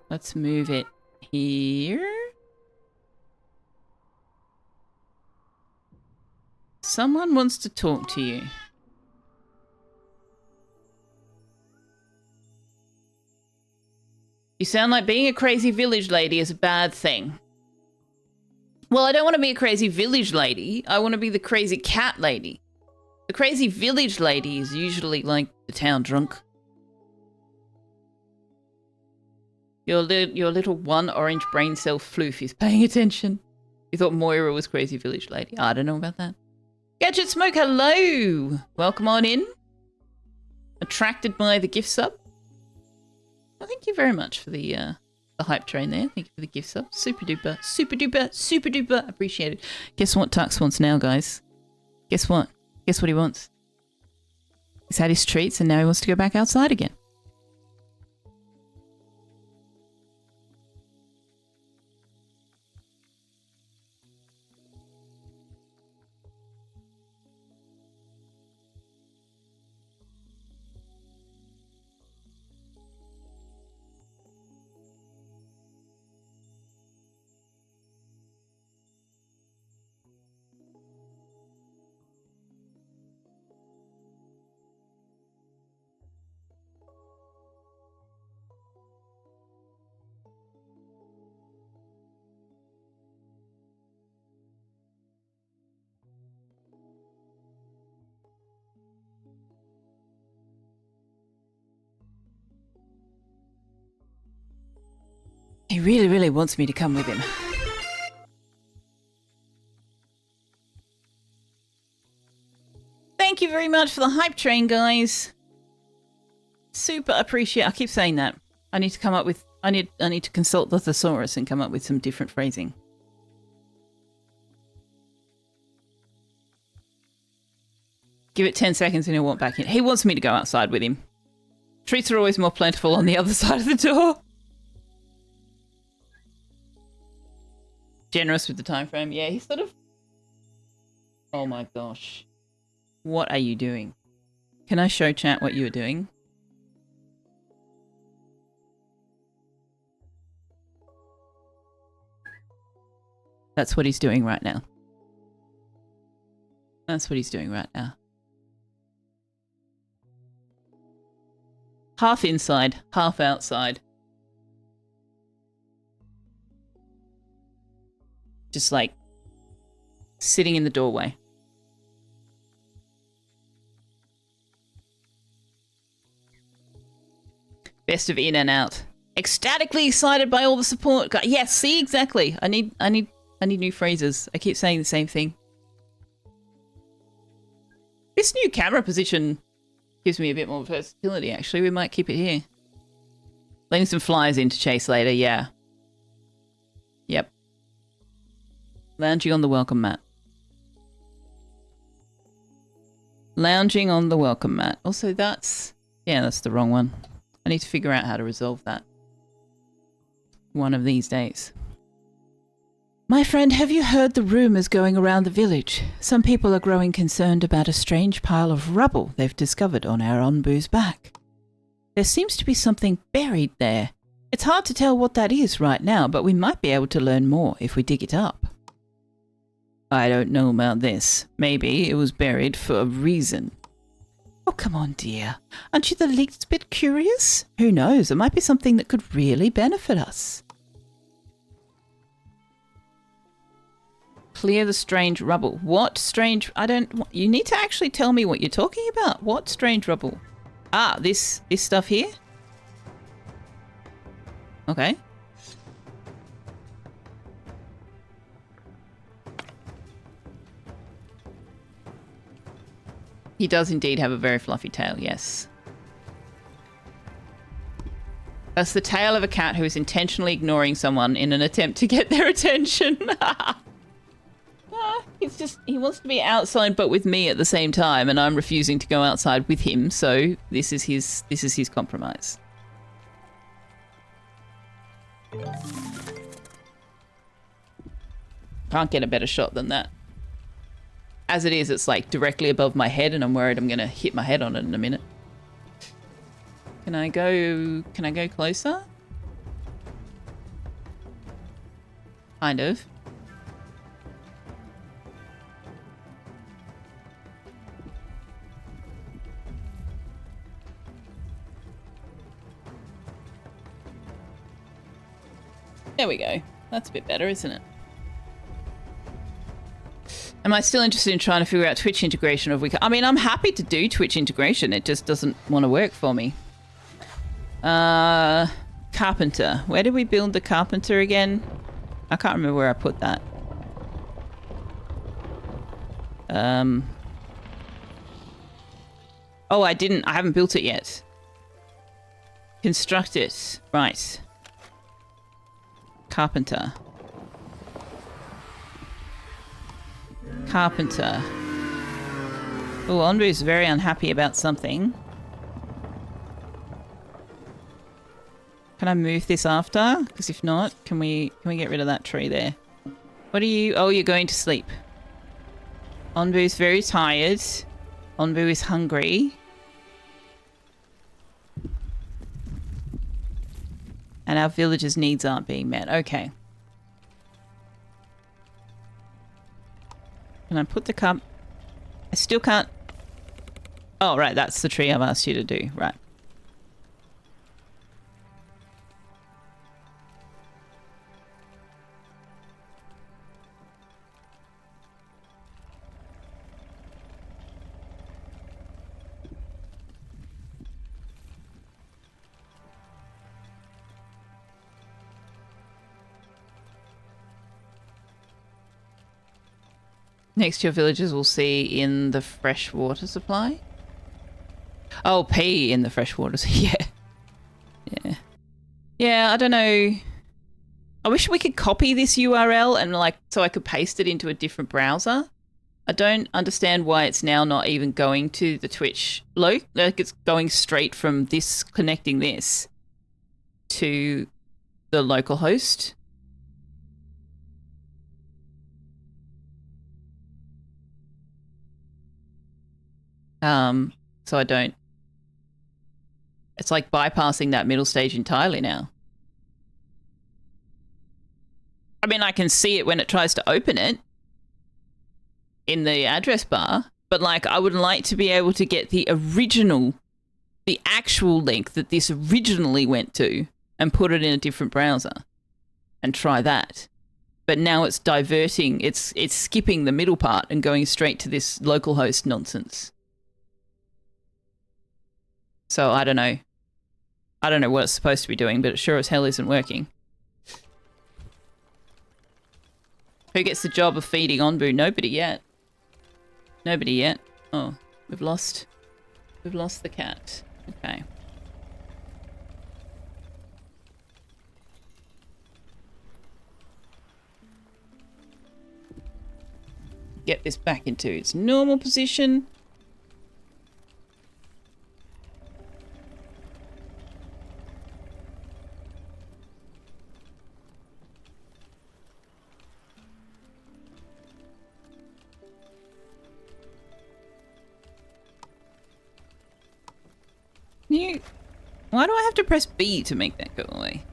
Let's move it here. Someone wants to talk to you. You sound like being a crazy village lady is a bad thing. Well, I don't want to be a crazy village lady. I want to be the crazy cat lady. The crazy village lady is usually like the town drunk. Your little one orange brain cell floof is paying attention. You thought Moira was crazy village lady. I don't know about that. Gadget Smoke, hello! Welcome on in. Attracted by the gift sub. Well, thank you very much for the hype train there. Thank you for the gift sub. Super duper, super duper, super duper appreciated. Guess what Tux wants now, guys? Guess what? Guess what he wants? He's had his treats and now he wants to go back outside again. He really, really wants me to come with him. Thank you very much for the hype train, guys. Super appreciate. I keep saying that. I need to come up with. I need to consult the thesaurus and come up with some different phrasing. Give it 10 seconds and he'll walk back in. He wants me to go outside with him. Treats are always more plentiful on the other side of the door. Generous with the time frame. Yeah, he's sort of... Oh my gosh. What are you doing? Can I show chat what you were doing? That's what he's doing right now. That's what he's doing right now. Half inside, half outside. Just like sitting in the doorway. Best of in and out. Ecstatically excited by all the support. Yes, see, exactly. I need new phrases. I keep saying the same thing. This new camera position gives me a bit more versatility, actually. We might keep it here. Letting some flies in to chase later, yeah. Yep. Lounging on the welcome mat. Lounging on the welcome mat. Also, that's... Yeah, that's the wrong one. I need to figure out how to resolve that. One of these days. My friend, have you heard the rumours going around the village? Some people are growing concerned about a strange pile of rubble they've discovered on our Onbu's back. There seems to be something buried there. It's hard to tell what that is right now, but we might be able to learn more if we dig it up. I don't know about this. Maybe it was buried for a reason. Oh, come on, dear. Aren't you the least bit curious? Who knows? It might be something that could really benefit us. Clear the strange rubble. What strange... I don't... You need to actually tell me what you're talking about. What strange rubble? Ah, this stuff here? Okay. He does indeed have a very fluffy tail, yes. That's the tail of a cat who is intentionally ignoring someone in an attempt to get their attention. It's just, he wants to be outside but with me at the same time, and I'm refusing to go outside with him, so this is his compromise. Can't get a better shot than that. As it is, it's like directly above my head, and I'm worried I'm gonna hit my head on it in a minute. Can I go closer? Kind of. There we go. That's a bit better, isn't it? Am I still interested in trying to figure out Twitch integration? I mean, I'm happy to do Twitch integration. It just doesn't want to work for me. Carpenter. Where did we build the carpenter again? I can't remember where I put that. Oh, I didn't. I haven't built it yet. Construct it. Right. Carpenter. Carpenter. Oh, Onbu's very unhappy about something. Can I move this after? Because if not, can we get rid of that tree there? What are you? Oh, you're going to sleep. Onbu's very tired. Onbu is hungry. And our villagers' needs aren't being met. Okay. Can I put the cup? I still can't... Oh, right. That's the tree I've asked you to do. Right. Next to your villagers will see in the fresh water supply. Oh, P in the fresh water. Yeah. Yeah. Yeah, I don't know. I wish we could copy this URL and like so I could paste it into a different browser. I don't understand why it's now not even going to the Twitch like it's going straight from this connecting this to the local host. So I don't. It's like bypassing that middle stage entirely now. I mean, I can see it when it tries to open it in the address bar, but like I would like to be able to get the actual link that this originally went to and put it in a different browser and try that. But now it's diverting, it's skipping the middle part and going straight to this localhost nonsense. So I don't know. I don't know what it's supposed to be doing, but it sure as hell isn't working. Who gets the job of feeding Onbu? Nobody yet. Nobody yet. Oh, we've lost the cat. Okay. Get this back into its normal position. Why do I have to press B to make that go away?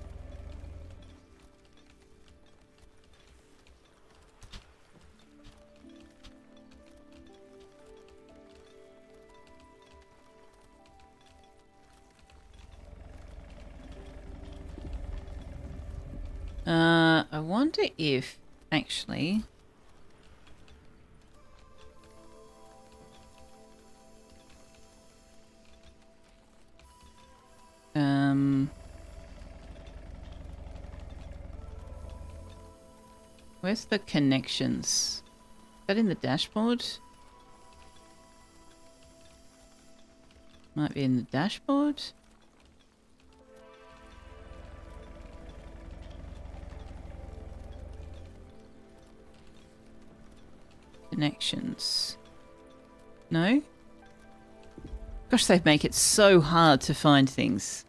I wonder if actually where's the connections? Is that in the dashboard? Might be in the dashboard. Connections. No? Gosh, they make it so hard to find things.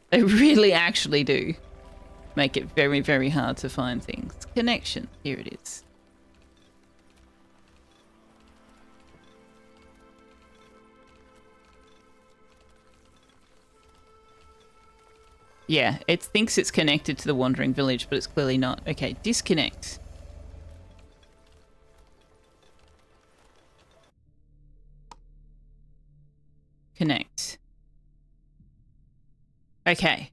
They really actually do make it very, very hard to find things. Connection. Here it is. Yeah, it thinks it's connected to the Wandering Village, but it's clearly not. Okay, disconnect. Connect. Okay.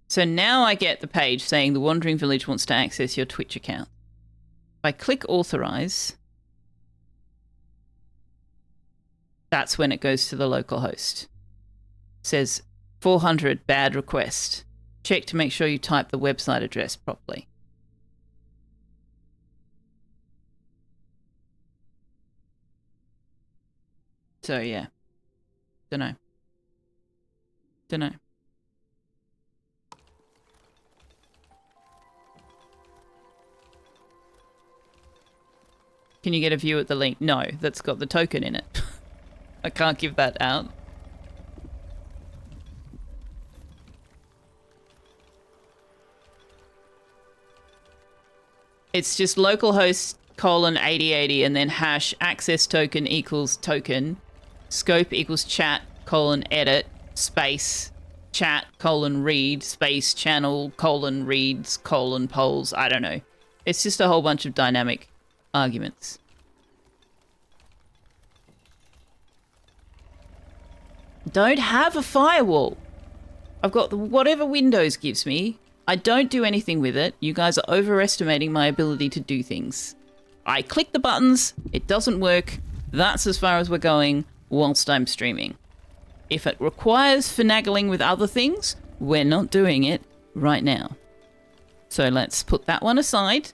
So now I get the page saying the Wandering Village wants to access your Twitch account. If I click authorize, that's when it goes to the local host. It says 400 bad request. Check to make sure you type the website address properly. So yeah. Dunno. Can you get a view at the link? No, that's got the token in it. I can't give that out. It's just localhost :8080 and then hash access token equals token. Scope equals chat :edit space chat :read space channel :reads :polls. I don't know. It's just a whole bunch of dynamic arguments. Don't have a firewall. I've got whatever Windows gives me. I don't do anything with it. You guys are overestimating my ability to do things. I click the buttons. It doesn't work. That's as far as we're going whilst I'm streaming. If it requires finagling with other things, we're not doing it right now. So let's put that one aside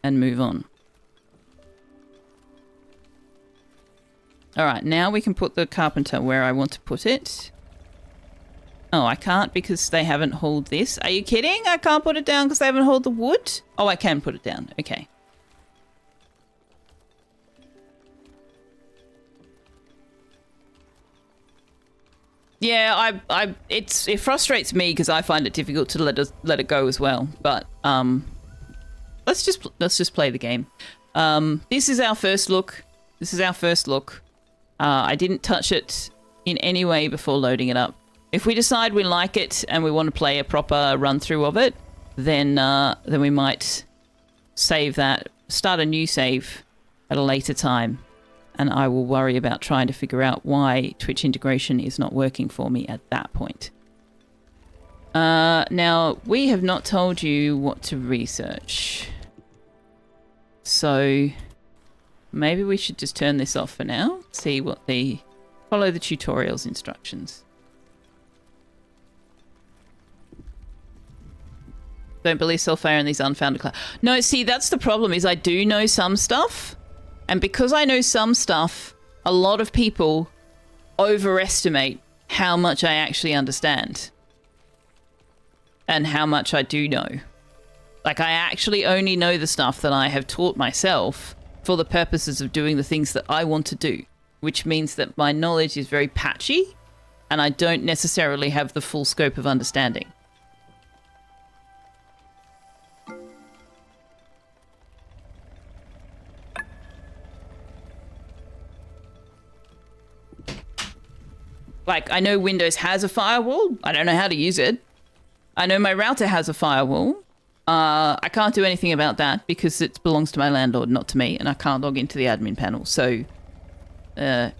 and move on. All right, now we can put the carpenter where I want to put it. Oh, I can't because they haven't hauled this. Are you kidding? I can't put it down because they haven't hauled the wood? Oh, I can put it down. Okay. Yeah, it frustrates me because I find it difficult to let it go as well. But let's just play the game. This is our first look. I didn't touch it in any way before loading it up. If we decide we like it and we want to play a proper run through of it, then we might save that, start a new save at a later time, and I will worry about trying to figure out why Twitch integration is not working for me at that point. Now, we have not told you what to research, so maybe we should just turn this off for now. See what follow the tutorial's instructions. Don't believe Selfeya and these unfounded clouds. No, see, that's the problem, is I do know some stuff. And because I know some stuff, a lot of people overestimate how much I actually understand. And how much I do know. Like, I actually only know the stuff that I have taught myself for the purposes of doing the things that I want to do. Which means that my knowledge is very patchy, and I don't necessarily have the full scope of understanding. Like, I know Windows has a firewall. I don't know how to use it. I know my router has a firewall. I can't do anything about that because it belongs to my landlord, not to me, and I can't log into the admin panel. So, back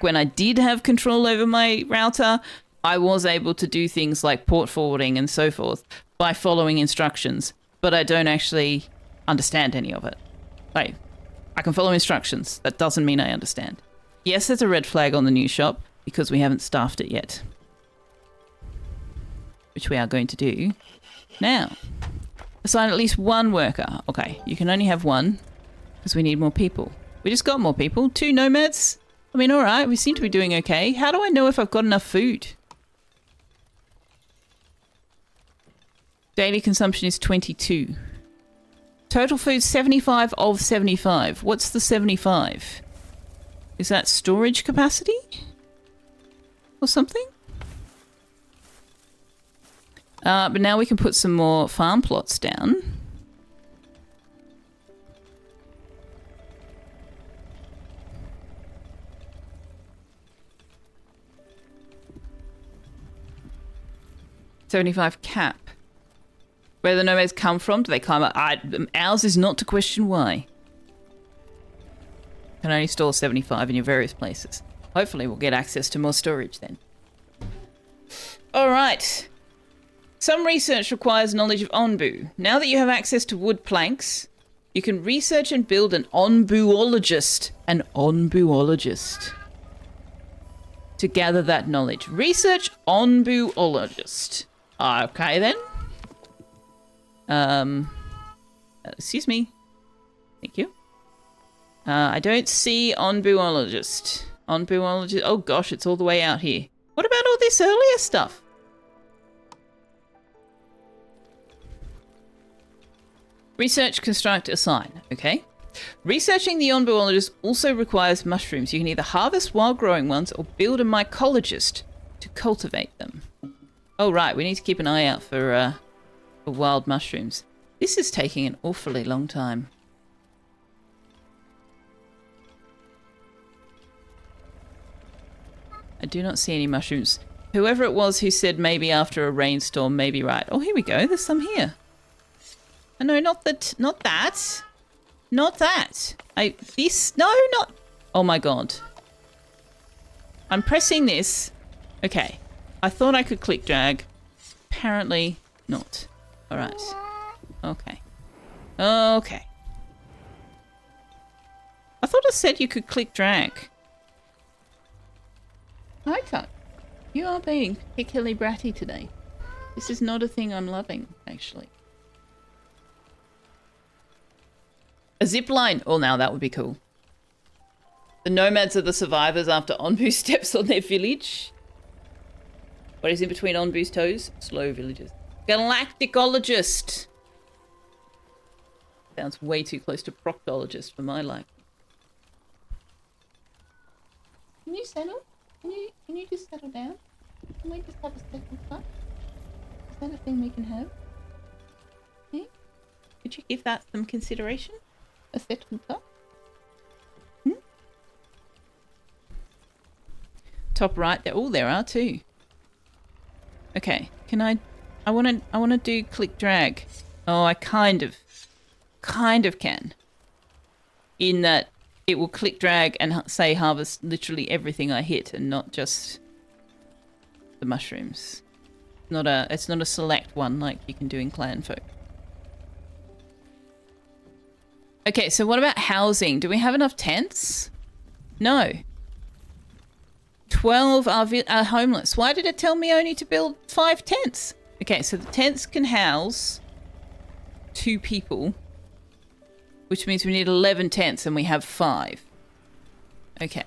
when I did have control over my router, I was able to do things like port forwarding and so forth by following instructions, but I don't actually understand any of it. Like, I can follow instructions. That doesn't mean I understand. Yes, there's a red flag on the new shop because we haven't staffed it yet. Which we are going to do now. Assign at least one worker. Okay, you can only have one because we need more people. We just got more people. 2 nomads. I mean, all right, we seem to be doing okay. How do I know if I've got enough food? Daily consumption is 22. Total food 75 of 75. What's the 75? Is that storage capacity? Or something? But now we can put some more farm plots down. $75 cap. Where the nomads come from? Do they climb up? Ours is not to question why. Can only store 75 in your various places. Hopefully we'll get access to more storage then. Alright. Some research requires knowledge of Onbu. Now that you have access to wood planks, you can research and build an Onbuologist. An Onbuologist. To gather that knowledge. Research Onbuologist. Okay then. Excuse me. Thank you. I don't see Onbuologist. Onbuologist. Oh gosh, it's all the way out here. What about all this earlier stuff? Research, construct, assign. Okay. Researching the Onbuologist also requires mushrooms. You can either harvest wild growing ones or build a mycologist to cultivate them. Oh right, we need to keep an eye out for wild mushrooms. This is taking an awfully long time. I do not see any mushrooms. Whoever it was who said maybe after a rainstorm may be right. Oh, here we go. There's some here. Oh, no, not that. Not that. Not that. No, not. Oh my god. I'm pressing this. Okay. I thought I could click drag. Apparently not. Alright. Okay. Okay. I thought I said you could click drag. Hi, Tuck. You are being particularly bratty today. This is not a thing I'm loving, actually. A zip line. Oh, now that would be cool. The nomads are the survivors after Onbu steps on their village. What is in between Onbu's toes? Slow villagers. Galacticologist. Sounds way too close to proctologist for my life. Can you settle? Can you just settle down? Can we just have a second touch? Is that a thing we can have? Hey? Could you give that some consideration? A second touch? Hmm? Top right there. Oh, there are two. Okay, can I wanna do click drag. Oh, I kind of can. In that it will click drag and say harvest literally everything I hit and not just the mushrooms. It's not a select one like you can do in Clan Folk. Okay, so what about housing? Do we have enough tents? No. 12 are homeless. Why did it tell me only to build 5 tents? Okay, so the tents can house 2 people, which means we need 11 tents and we have 5. Okay.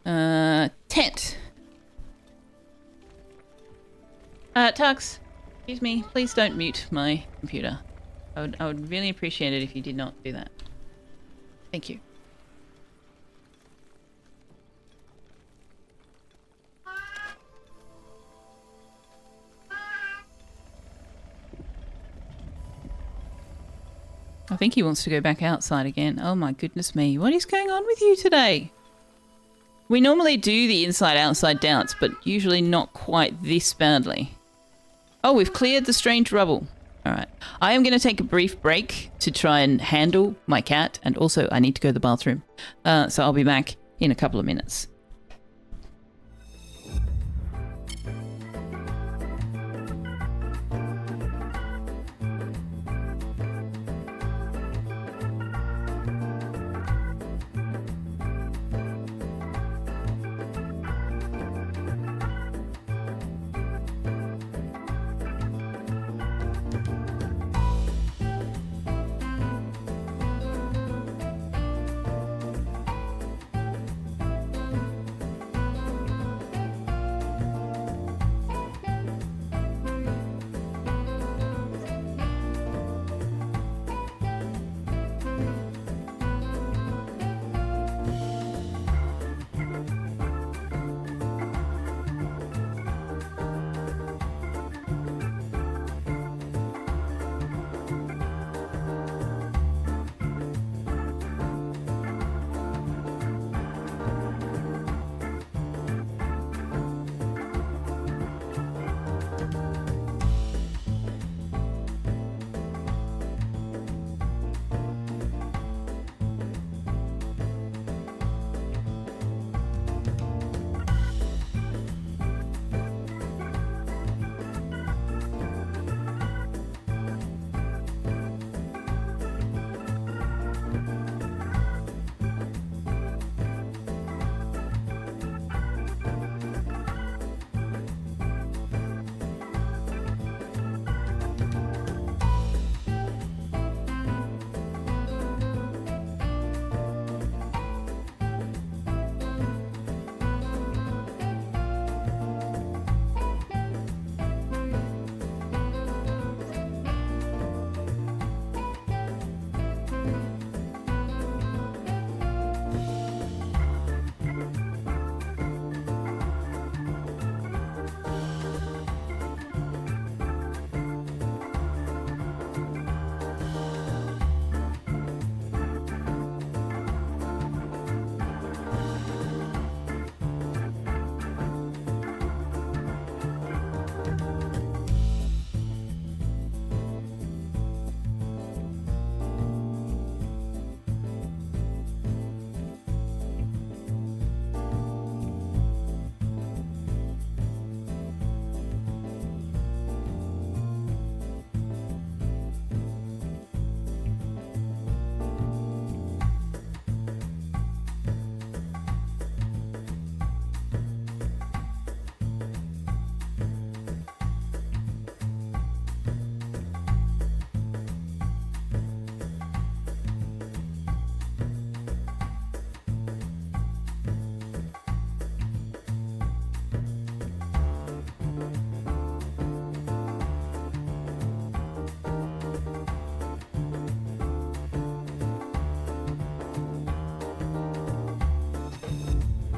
Tent. Tux, excuse me, please don't mute my computer. I would really appreciate it if you did not do that. Thank you. I think he wants to go back outside again. Oh my goodness me. What is going on with you today? We normally do the inside-outside dance, but usually not quite this badly. Oh, we've cleared the strange rubble. All right. I am going to take a brief break to try and handle my cat, and also I need to go to the bathroom. So I'll be back in a couple of minutes.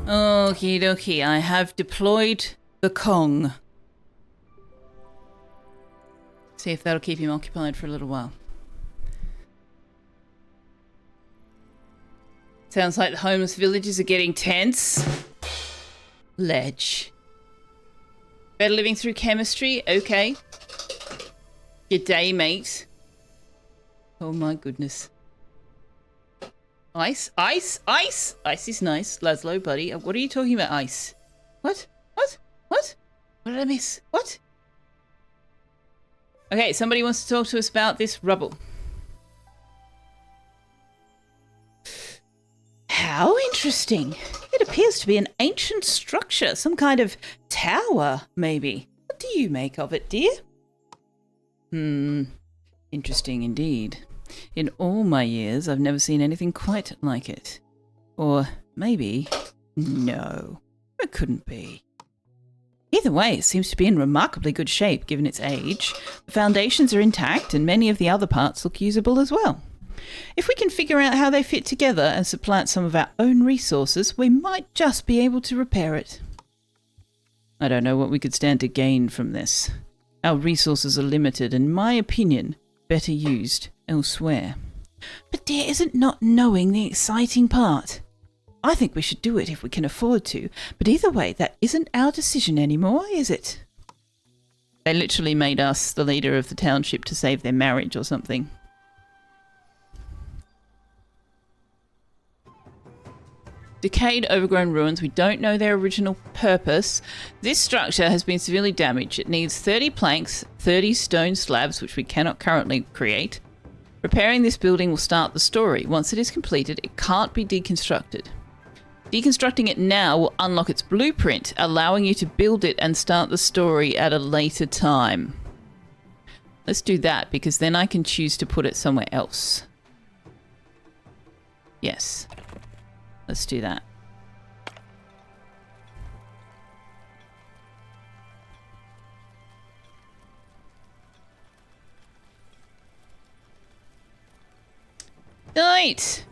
Okie dokie, I have deployed the Kong. See if that'll keep him occupied for a little while. Sounds like the homeless villages are getting tense. Ledge. Better living through chemistry? Okay. Good day, mate. Oh my goodness. Ice? Ice? Ice? Ice is nice. Laszlo, buddy. What are you talking about, ice? What? What? What? What did I miss? What? Okay, somebody wants to talk to us about this rubble. How interesting. It appears to be an ancient structure. Some kind of tower, maybe. What do you make of it, dear? Interesting indeed. In all my years, I've never seen anything quite like it. Or maybe... no. It couldn't be. Either way, it seems to be in remarkably good shape given its age. The foundations are intact and many of the other parts look usable as well. If we can figure out how they fit together and supplant some of our own resources, we might just be able to repair it. I don't know what we could stand to gain from this. Our resources are limited and, in my opinion, better used elsewhere. But dear, isn't not knowing the exciting part? I think we should do it if we can afford to, but either way, that isn't our decision anymore, is it? They literally made us the leader of the township to save their marriage or something. Decayed, overgrown ruins. We don't know their original purpose. This structure has been severely damaged. It needs 30 planks, 30 stone slabs, which we cannot currently create. Repairing this building will start the story. Once it is completed, it can't be deconstructed. Deconstructing it now will unlock its blueprint, allowing you to build it and start the story at a later time. Let's do that, because then I can choose to put it somewhere else. Yes. Let's do that. Knight!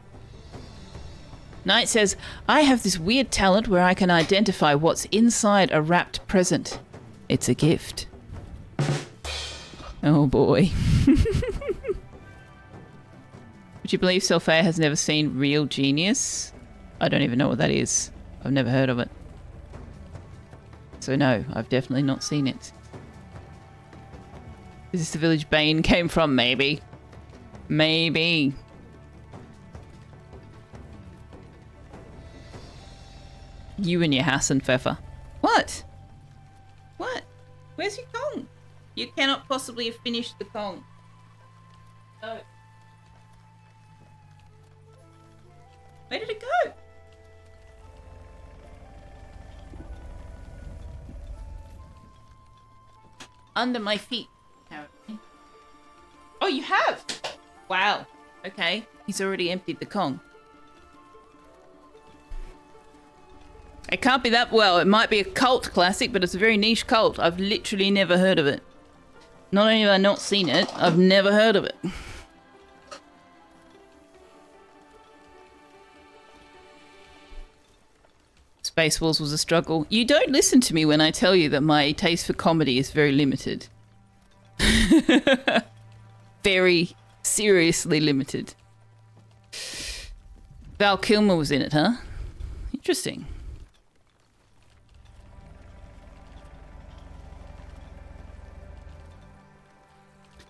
Knight says, I have this weird talent where I can identify what's inside a wrapped present. It's a gift. Oh boy. Would you believe Selfeya has never seen Real Genius? I don't even know what that is. I've never heard of it. So no, I've definitely not seen it. Is this the village Bane came from? Maybe. Maybe. You and your Hassenpfeffer. What? What? Where's your Kong? You cannot possibly have finished the Kong. No. Where did it go? Under my feet, apparently. Oh, you have? Wow. Okay. He's already emptied the Kong. It can't be that well. It might be a cult classic, but it's a very niche cult. I've literally never heard of it. Not only have I not seen it, I've never heard of it. Spaceballs was a struggle. You don't listen to me when I tell you that my taste for comedy is very limited. Very seriously limited. Val Kilmer was in it, huh? Interesting.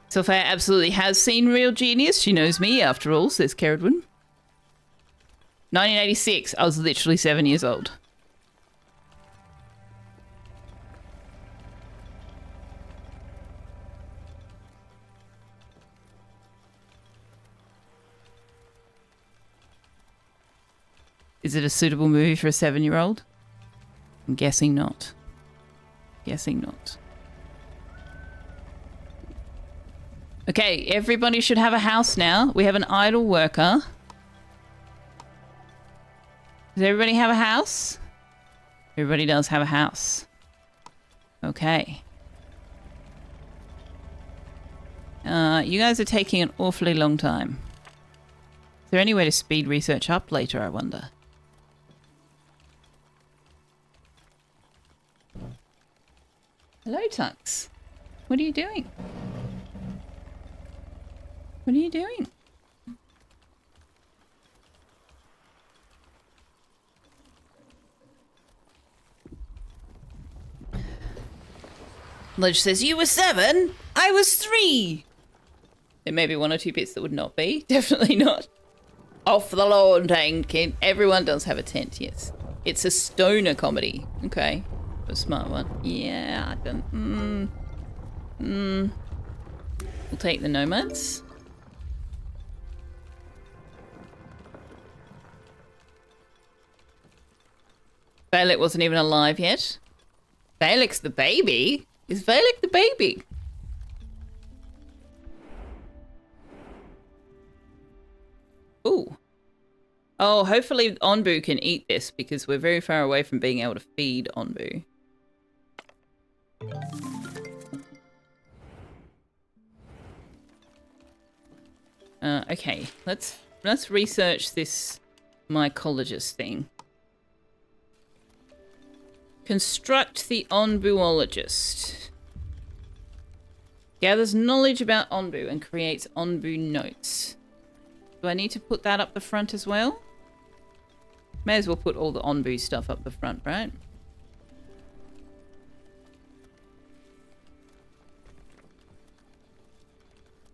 Selfeya absolutely has seen Real Genius. She knows me, after all, says Caradwin. 1986. I was literally 7 years old. Is it a suitable movie for a 7-year-old? I'm guessing not. Guessing not. Okay, everybody should have a house now. We have an idle worker. Does everybody have a house? Everybody does have a house. Okay. You guys are taking an awfully long time. Is there any way to speed research up later, I wonder? Hello, Tux. What are you doing? What are you doing? Ledge says, you were 7? I was 3! There may be 1 or 2 bits that would not be. Definitely not. Off the lawn, dang kid. Everyone does have a tent, yes. It's a stoner comedy. Okay. A smart one. Yeah, I don't... We'll take the nomads. Valek wasn't even alive yet. Valek's the baby? Is Valek the baby? Ooh. Oh, hopefully Onbu can eat this because we're very far away from being able to feed Onbu. Okay, let's research this mycologist thing. Construct the Onbuologist. Gathers knowledge about Onbu and creates Onbu notes. Do I need to put that up the front as well? May as well put all the Onbu stuff up the front, right?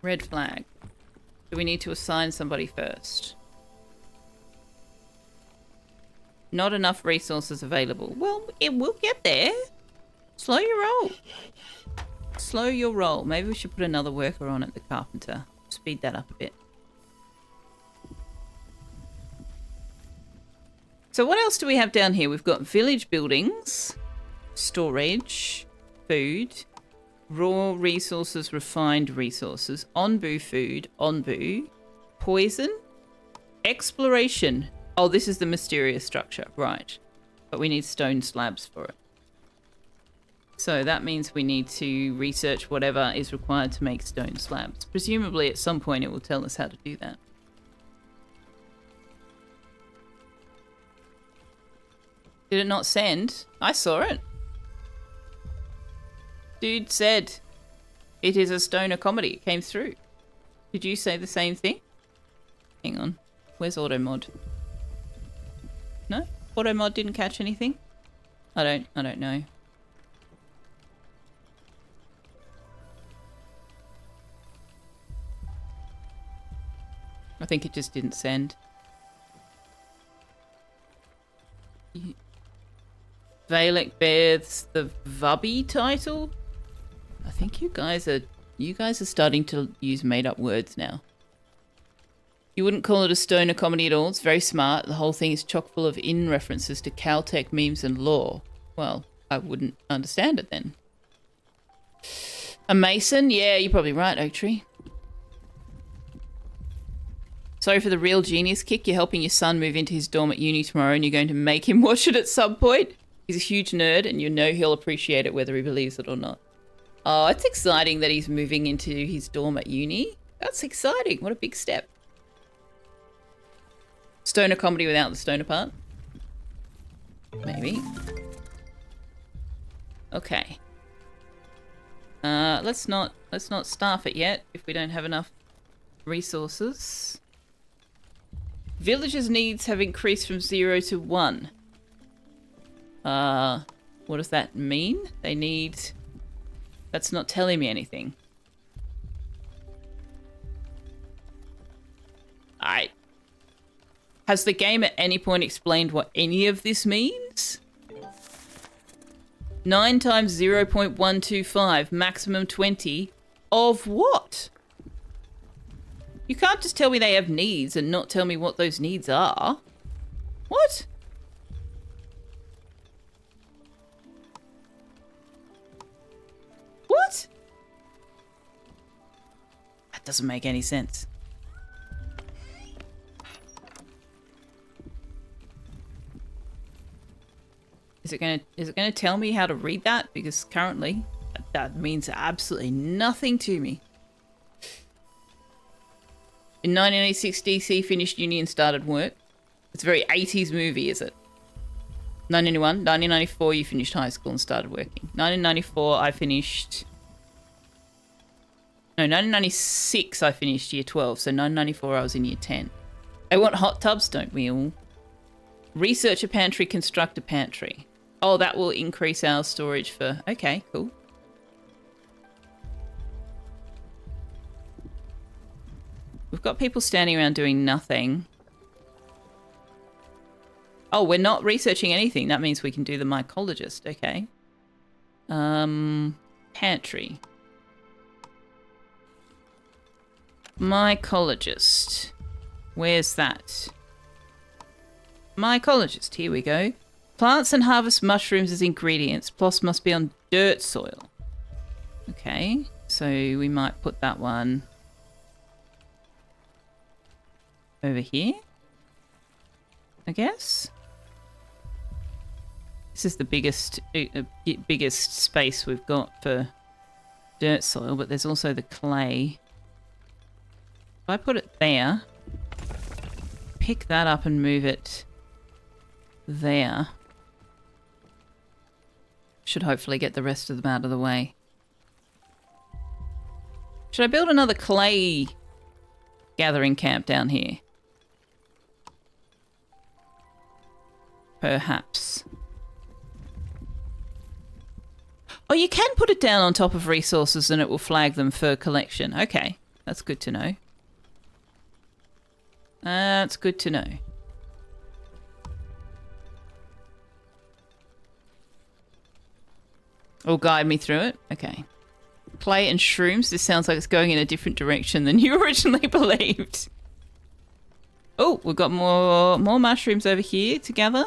Red flag. Do we need to assign somebody first? Not enough resources available. Well, it will get there. Slow your roll. Slow your roll. Maybe we should put another worker on at the carpenter. Speed that up a bit. So what else do we have down here? We've got village buildings, storage, food, raw resources, refined resources, Onbu food, Onbu, poison, exploration. Oh, this is the mysterious structure, right. But we need stone slabs for it. So that means we need to research whatever is required to make stone slabs. Presumably at some point it will tell us how to do that. Did it not send? I saw it. Dude said it is a stoner comedy. It came through. Did you say the same thing? Hang on. Where's AutoMod? No? AutoMod didn't catch anything? I don't know. I think it just didn't send. Valek bears the Vubby title. I think you guys are starting to use made-up words now. You wouldn't call it a stoner comedy at all. It's very smart. The whole thing is chock full of in-references to Caltech memes and lore. Well, I wouldn't understand it then. A Mason? Yeah, you're probably right, Oak Tree. Sorry for the real genius kick. You're helping your son move into his dorm at uni tomorrow and you're going to make him watch it at some point. He's a huge nerd and you know he'll appreciate it whether he believes it or not. Oh, it's exciting that he's moving into his dorm at uni. That's exciting. What a big step. Stoner comedy without the stoner part? Maybe. Okay. Let's not staff it yet if we don't have enough resources. Villagers' needs have increased from 0 to 1. What does that mean? They need... That's not telling me anything. Has the game at any point explained what any of this means? 9 times 0.125, maximum 20. Of what? You can't just tell me they have needs and not tell me what those needs are. What? What? That doesn't make any sense. Is it gonna tell me how to read that? Because currently that means absolutely nothing to me. In 1986, DC finished uni and started work. It's a very 80s movie, is it? 1991, 1994 you finished high school and started working. 1994 I finished... No, 1996 I finished year 12, so 1994 I was in year 10. They want hot tubs, don't we all? Research a pantry, construct a pantry. Oh, that will increase our storage for... Okay, cool. We've got people standing around doing nothing. Oh, we're not researching anything. That means we can do the mycologist. Okay. Pantry. Mycologist. Where's that? Mycologist. Here we go. Plants and harvest mushrooms as ingredients. Plus must be on dirt soil. Okay. So we might put that one over here, I guess. This is the biggest space we've got for dirt soil, but there's also the clay. If I put it there, pick that up and move it there, should hopefully get the rest of them out of the way. Should I build another clay gathering camp down here? Perhaps. Oh, you can put it down on top of resources and it will flag them for collection. Okay, that's good to know. That's good to know. Or guide me through it. Okay. Clay and shrooms. This sounds like it's going in a different direction than you originally believed. Oh, we've got more mushrooms over here to gather.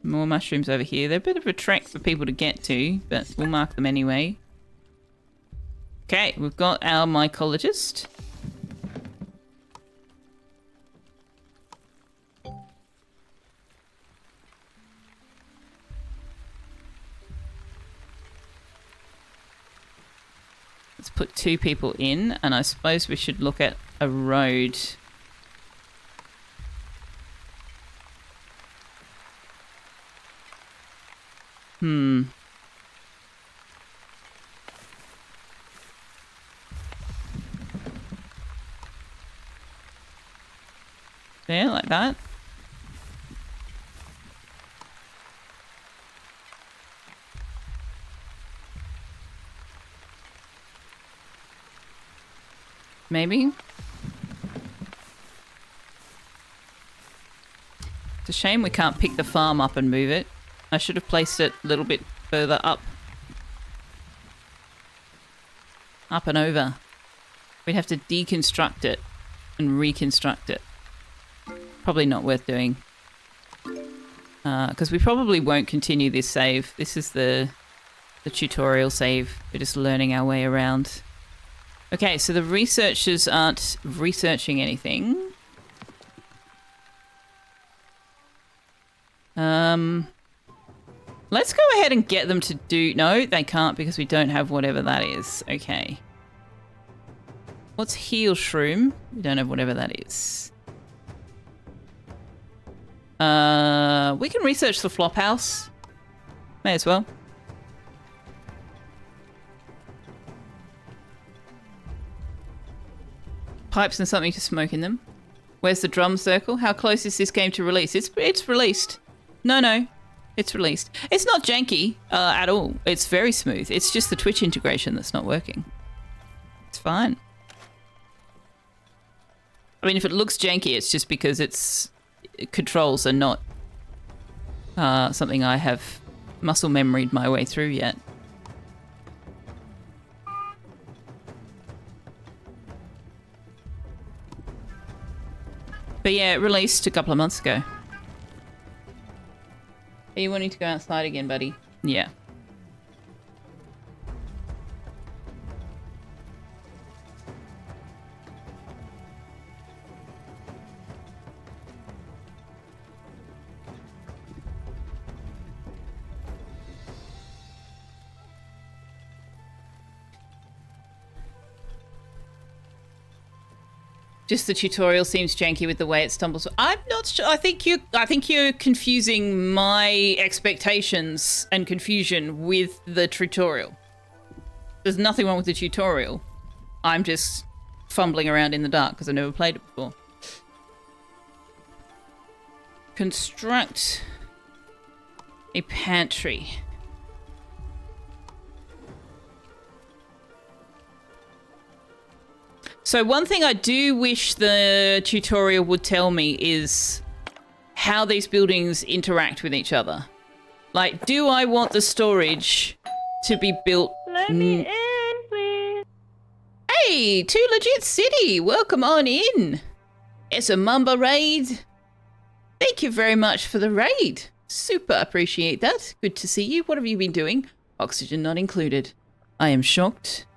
More mushrooms over here. They're a bit of a trek for people to get to, but we'll mark them anyway. Okay, we've got our mycologist. Let's put 2 people in, and I suppose we should look at a road. Yeah, like that. Maybe. It's a shame we can't pick the farm up and move it. I should have placed it a little bit further up. Up and over. We'd have to deconstruct it and reconstruct it. Probably not worth doing. Because we probably won't continue this save. This is the tutorial save. We're just learning our way around. Okay, so the researchers aren't researching anything. Let's go ahead and get them to do... No, they can't because we don't have whatever that is. Okay. What's heal shroom? We don't have whatever that is. We can research the flop house. May as well. Pipes and something to smoke in them. Where's the drum circle? How close is this game to release? It's released. No. It's released. It's not janky at all. It's very smooth. It's just the Twitch integration that's not working. It's fine. I mean, if it looks janky, it's just because its controls are not something I have muscle memoried my way through yet. But yeah, it released a couple of months ago. Are you wanting to go outside again, buddy? Yeah. Just the tutorial seems janky with the way it stumbles. I'm not sure. I think you're confusing my expectations and confusion with the tutorial. There's nothing wrong with the tutorial. I'm just fumbling around in the dark because I've never played it before. Construct a pantry. So one thing I do wish the tutorial would tell me is how these buildings interact with each other. Like, do I want the storage to be built... Let me in, please. Hey, to Legit City, welcome on in. It's a Mamba raid. Thank you very much for the raid. Super appreciate that. Good to see you. What have you been doing? Oxygen not included. I am shocked.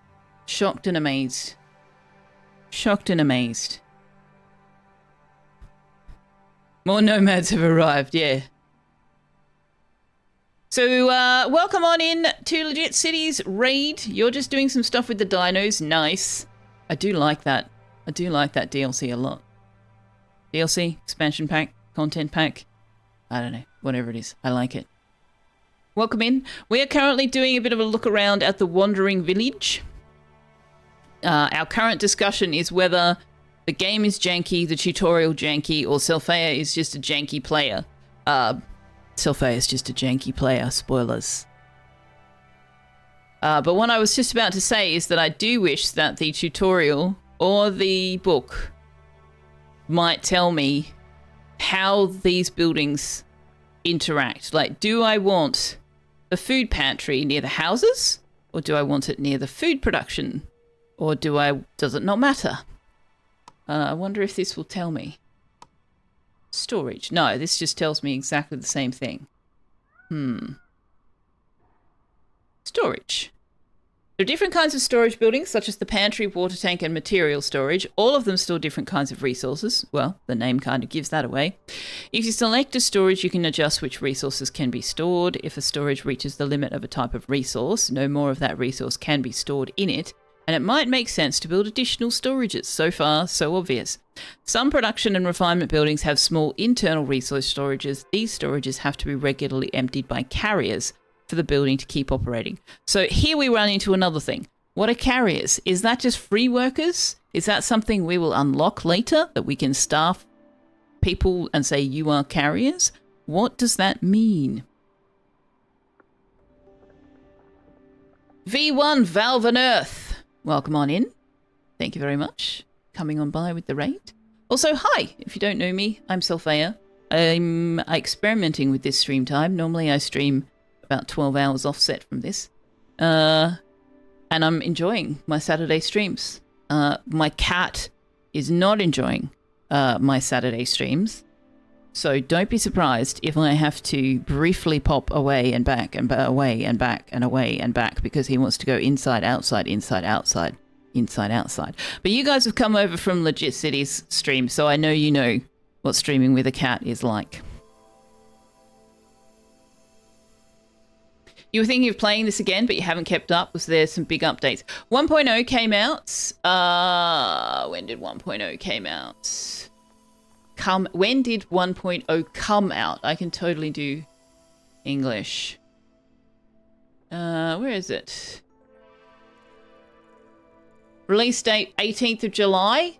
Shocked and amazed. Shocked and amazed. More nomads have arrived, yeah. So, welcome on in to Legit City's raid. You're just doing some stuff with the dinos. Nice. I do like that. I do like that DLC a lot. DLC, expansion pack, content pack. I don't know. Whatever it is. I like it. Welcome in. We are currently doing a bit of a look around at the Wandering Village. Our current discussion is whether the game is janky, the tutorial janky, or Selfeya is just a janky player. Selfeya is just a janky player. Spoilers. But what I was just about to say is that I do wish that the tutorial or the book might tell me how these buildings interact. Like, do I want the food pantry near the houses, or do I want it near the food production? Or does it not matter? I wonder if this will tell me. Storage. No, this just tells me exactly the same thing. Storage. There are different kinds of storage buildings, such as the pantry, water tank, and material storage. All of them store different kinds of resources. Well, the name kind of gives that away. If you select a storage, you can adjust which resources can be stored. If a storage reaches the limit of a type of resource, no more of that resource can be stored in it. And it might make sense to build additional storages. So far, so obvious. Some production and refinement buildings have small internal resource storages. These storages have to be regularly emptied by carriers for the building to keep operating. So here we run into another thing. What are carriers? Is that just free workers? Is that something we will unlock later, that we can staff people and say you are carriers? What does that mean? V1 Valve and Earth. Welcome on in. Thank you very much. Coming on by with the raid. Also, hi. If you don't know me, I'm Selfeya. I'm experimenting with this stream time. Normally I stream about 12 hours offset from this. And I'm enjoying my Saturday streams. My cat is not enjoying my Saturday streams. So don't be surprised if I have to briefly pop away and back and away and back and away and back because he wants to go inside, outside, inside, outside, inside, outside. But you guys have come over from Legit City's stream, so I know you know what streaming with a cat is like. You were thinking of playing this again, but you haven't kept up. Was there some big updates? 1.0 came out. When did 1.0 came out? When did 1.0 come out? I can totally do English. Where is it? Release date 18th of July.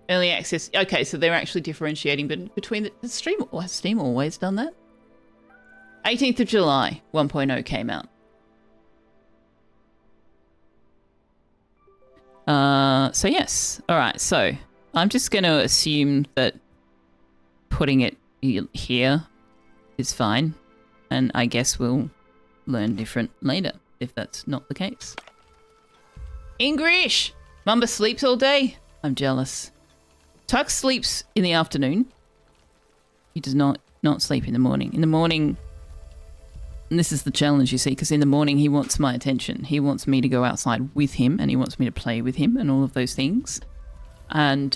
Early access. Okay, so they're actually differentiating between the stream. Has Steam always done that? 18th of July, 1.0 came out. So yes. All right, so I'm just going to assume that putting it here is fine. And I guess we'll learn different later if that's not the case. English! Mamba sleeps all day. I'm jealous. Tux sleeps in the afternoon. He does not sleep in the morning. In the morning, and this is the challenge, you see, because in the morning he wants my attention. He wants me to go outside with him and he wants me to play with him and all of those things. And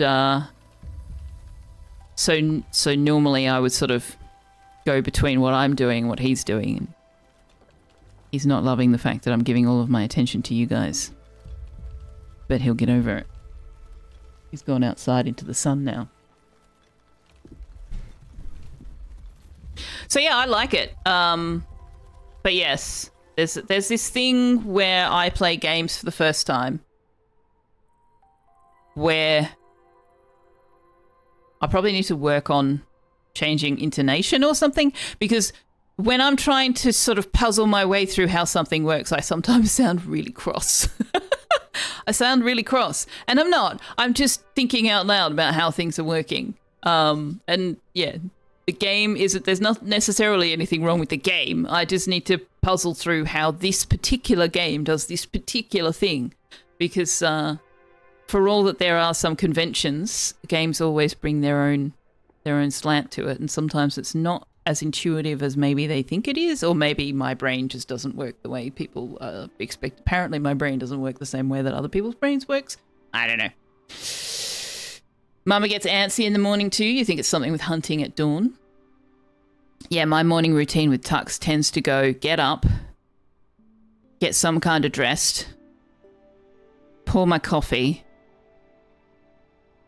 so normally I would sort of go between what I'm doing and what he's doing. And he's not loving the fact that I'm giving all of my attention to you guys. But he'll get over it. He's gone outside into the sun now. So yeah, I like it. But yes, there's this thing where I play games for the first time where I probably need to work on changing intonation or something, because when I'm trying to sort of puzzle my way through how something works, I sometimes sound really cross. I sound really cross, and I'm not. I'm just thinking out loud about how things are working. And yeah, the game isn't, there's not necessarily anything wrong with the game. I just need to puzzle through how this particular game does this particular thing, because for all that there are some conventions, games always bring their own slant to it, and sometimes it's not as intuitive as maybe they think it is, or maybe my brain just doesn't work the way people expect. Apparently my brain doesn't work the same way that other people's brains works. I don't know. Mama gets antsy in the morning too. You think it's something with hunting at dawn? Yeah, my morning routine with Tux tends to go get up, get some kind of dressed, pour my coffee,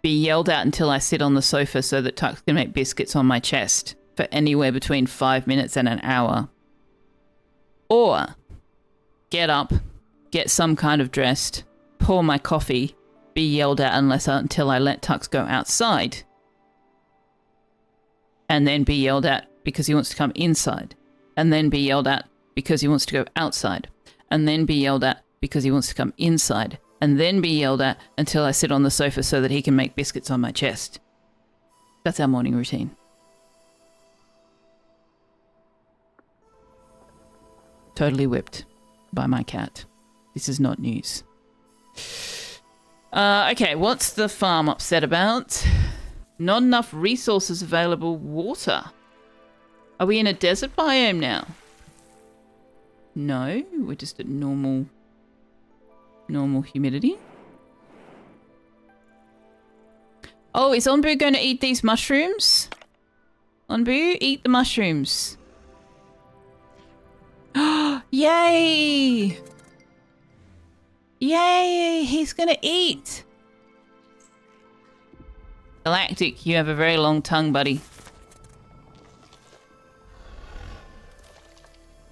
be yelled at until I sit on the sofa so that Tux can make biscuits on my chest for anywhere between 5 minutes and an hour. Or get up, get some kind of dressed, pour my coffee, be yelled at until I let Tux go outside, and then be yelled at because he wants to come inside, and then be yelled at because he wants to go outside, and then be yelled at because he wants to come inside, and then be yelled at until I sit on the sofa so that he can make biscuits on my chest. That's our morning routine. Totally whipped by my cat. This is not news. Okay, what's the farm upset about? Not enough resources available. Water. Are we in a desert biome now? No, we're just at normal humidity. Oh, is Onbu going to eat these mushrooms? Onbu, eat the mushrooms. Yay! Yay! He's gonna eat! Galactic, you have a very long tongue, buddy.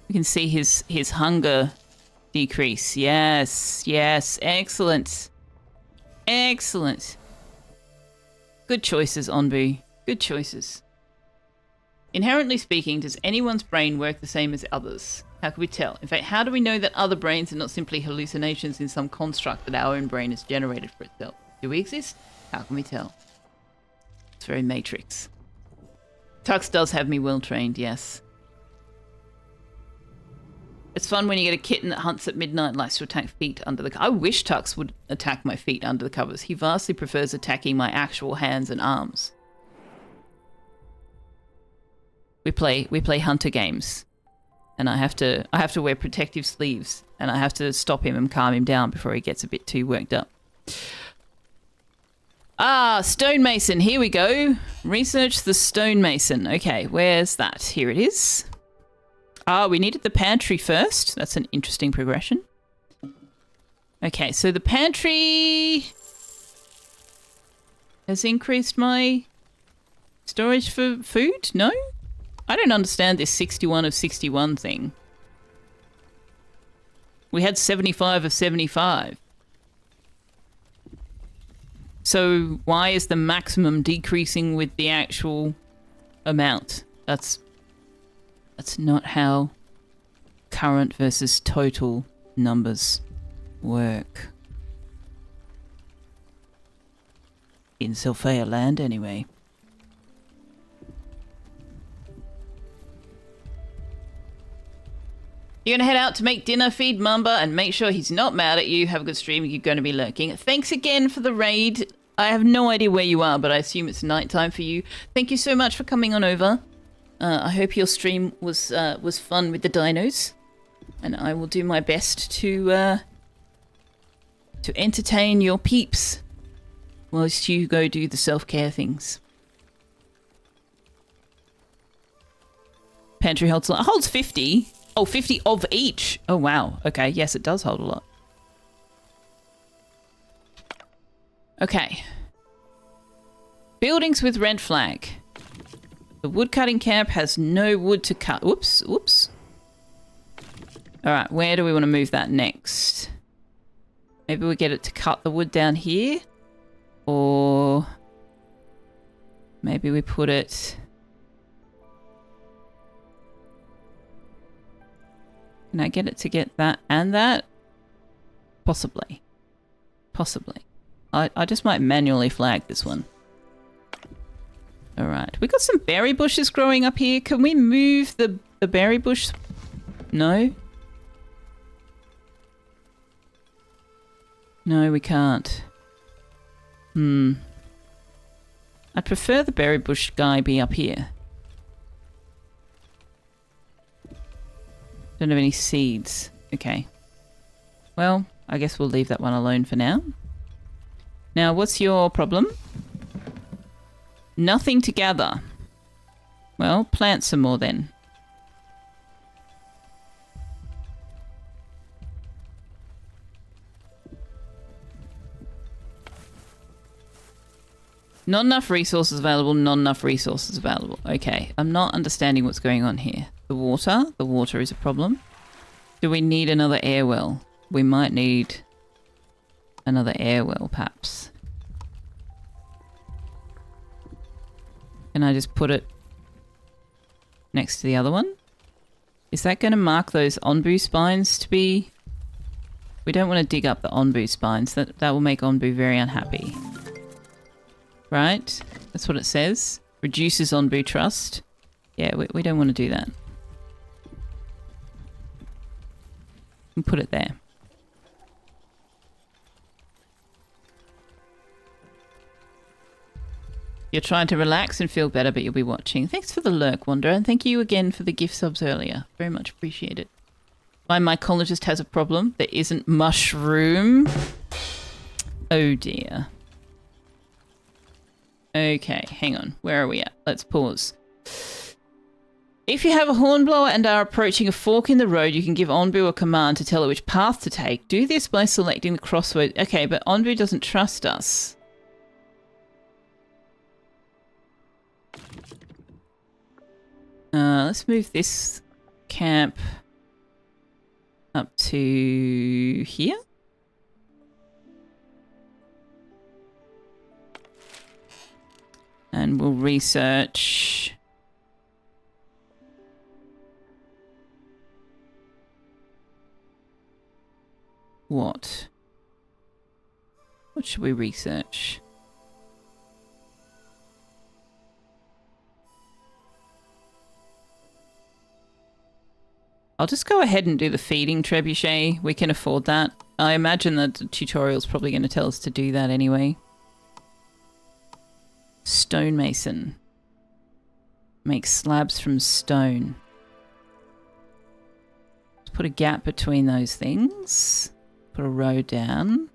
You can see his hunger decrease. Yes, yes, excellent. Excellent. Good choices, Onbu. Good choices. Inherently speaking, does anyone's brain work the same as others? How can we tell? In fact, how do we know that other brains are not simply hallucinations in some construct that our own brain has generated for itself? Do we exist? How can we tell? It's very Matrix. Tux does have me well trained, yes. It's fun when you get a kitten that hunts at midnight and likes to attack feet under the... I wish Tux would attack my feet under the covers. He vastly prefers attacking my actual hands and arms. We play hunter games. And I have to wear protective sleeves, and I have to stop him and calm him down before he gets a bit too worked up. Ah, stonemason, here we go. Research the stonemason. Okay, where's that? Here it is. Ah, we needed the pantry first. That's an interesting progression. Okay, so the pantry has increased my storage for food? No? I don't understand this 61 of 61 thing. We had 75 of 75. So why is the maximum decreasing with the actual amount? That's not how current versus total numbers work. In Selfeya land, anyway. You're going to head out to make dinner, feed Mamba, and make sure he's not mad at you. Have a good stream. You're going to be lurking. Thanks again for the raid. I have no idea where you are, but I assume it's nighttime for you. Thank you so much for coming on over. I hope your stream was fun with the dinos. And I will do my best to entertain your peeps whilst you go do the self-care things. Pantry holds 50. Oh, 50 of each. Oh, wow. Okay, yes, it does hold a lot. Okay. Buildings with red flag. The woodcutting camp has no wood to cut. Oops, oops. All right, where do we want to move that next? Maybe we get it to cut the wood down here. Or maybe we put it... Can I get it to get that and that? Possibly. Possibly. I just might manually flag this one. Alright. We got some berry bushes growing up here. Can we move the berry bush? No? No, we can't. I'd prefer the berry bush guy be up here. Don't have any seeds. Okay. Well, I guess we'll leave that one alone for now. Now, what's your problem? Nothing to gather. Well, plant some more then. Not enough resources available, not enough resources available. Okay, I'm not understanding what's going on here. The water is a problem. Do we need another air well? We might need another air well, perhaps. Can I just put it next to the other one? Is that going to mark those onbu spines to be... We don't want to dig up the onbu spines. That will make onbu very unhappy. Right? That's what it says. Reduces onbu trust. Yeah, we don't want to do that. And put it there. You're trying to relax and feel better, but you'll be watching. Thanks for the lurk, Wanderer, and thank you again for the gift subs earlier. Very much appreciated. My mycologist has a problem. There isn't mushroom. Oh dear. Okay, hang on. Where are we at? Let's pause. If you have a hornblower and are approaching a fork in the road, you can give Onbu a command to tell it which path to take. Do this by selecting the crossroad. Okay, but Onbu doesn't trust us. Let's move this camp up to here. And we'll research... What? What should we research? I'll just go ahead and do the feeding trebuchet. We can afford that. I imagine that the tutorial's probably going to tell us to do that anyway. Stonemason. Make slabs from stone. Let's put a gap between those things. Put a row down.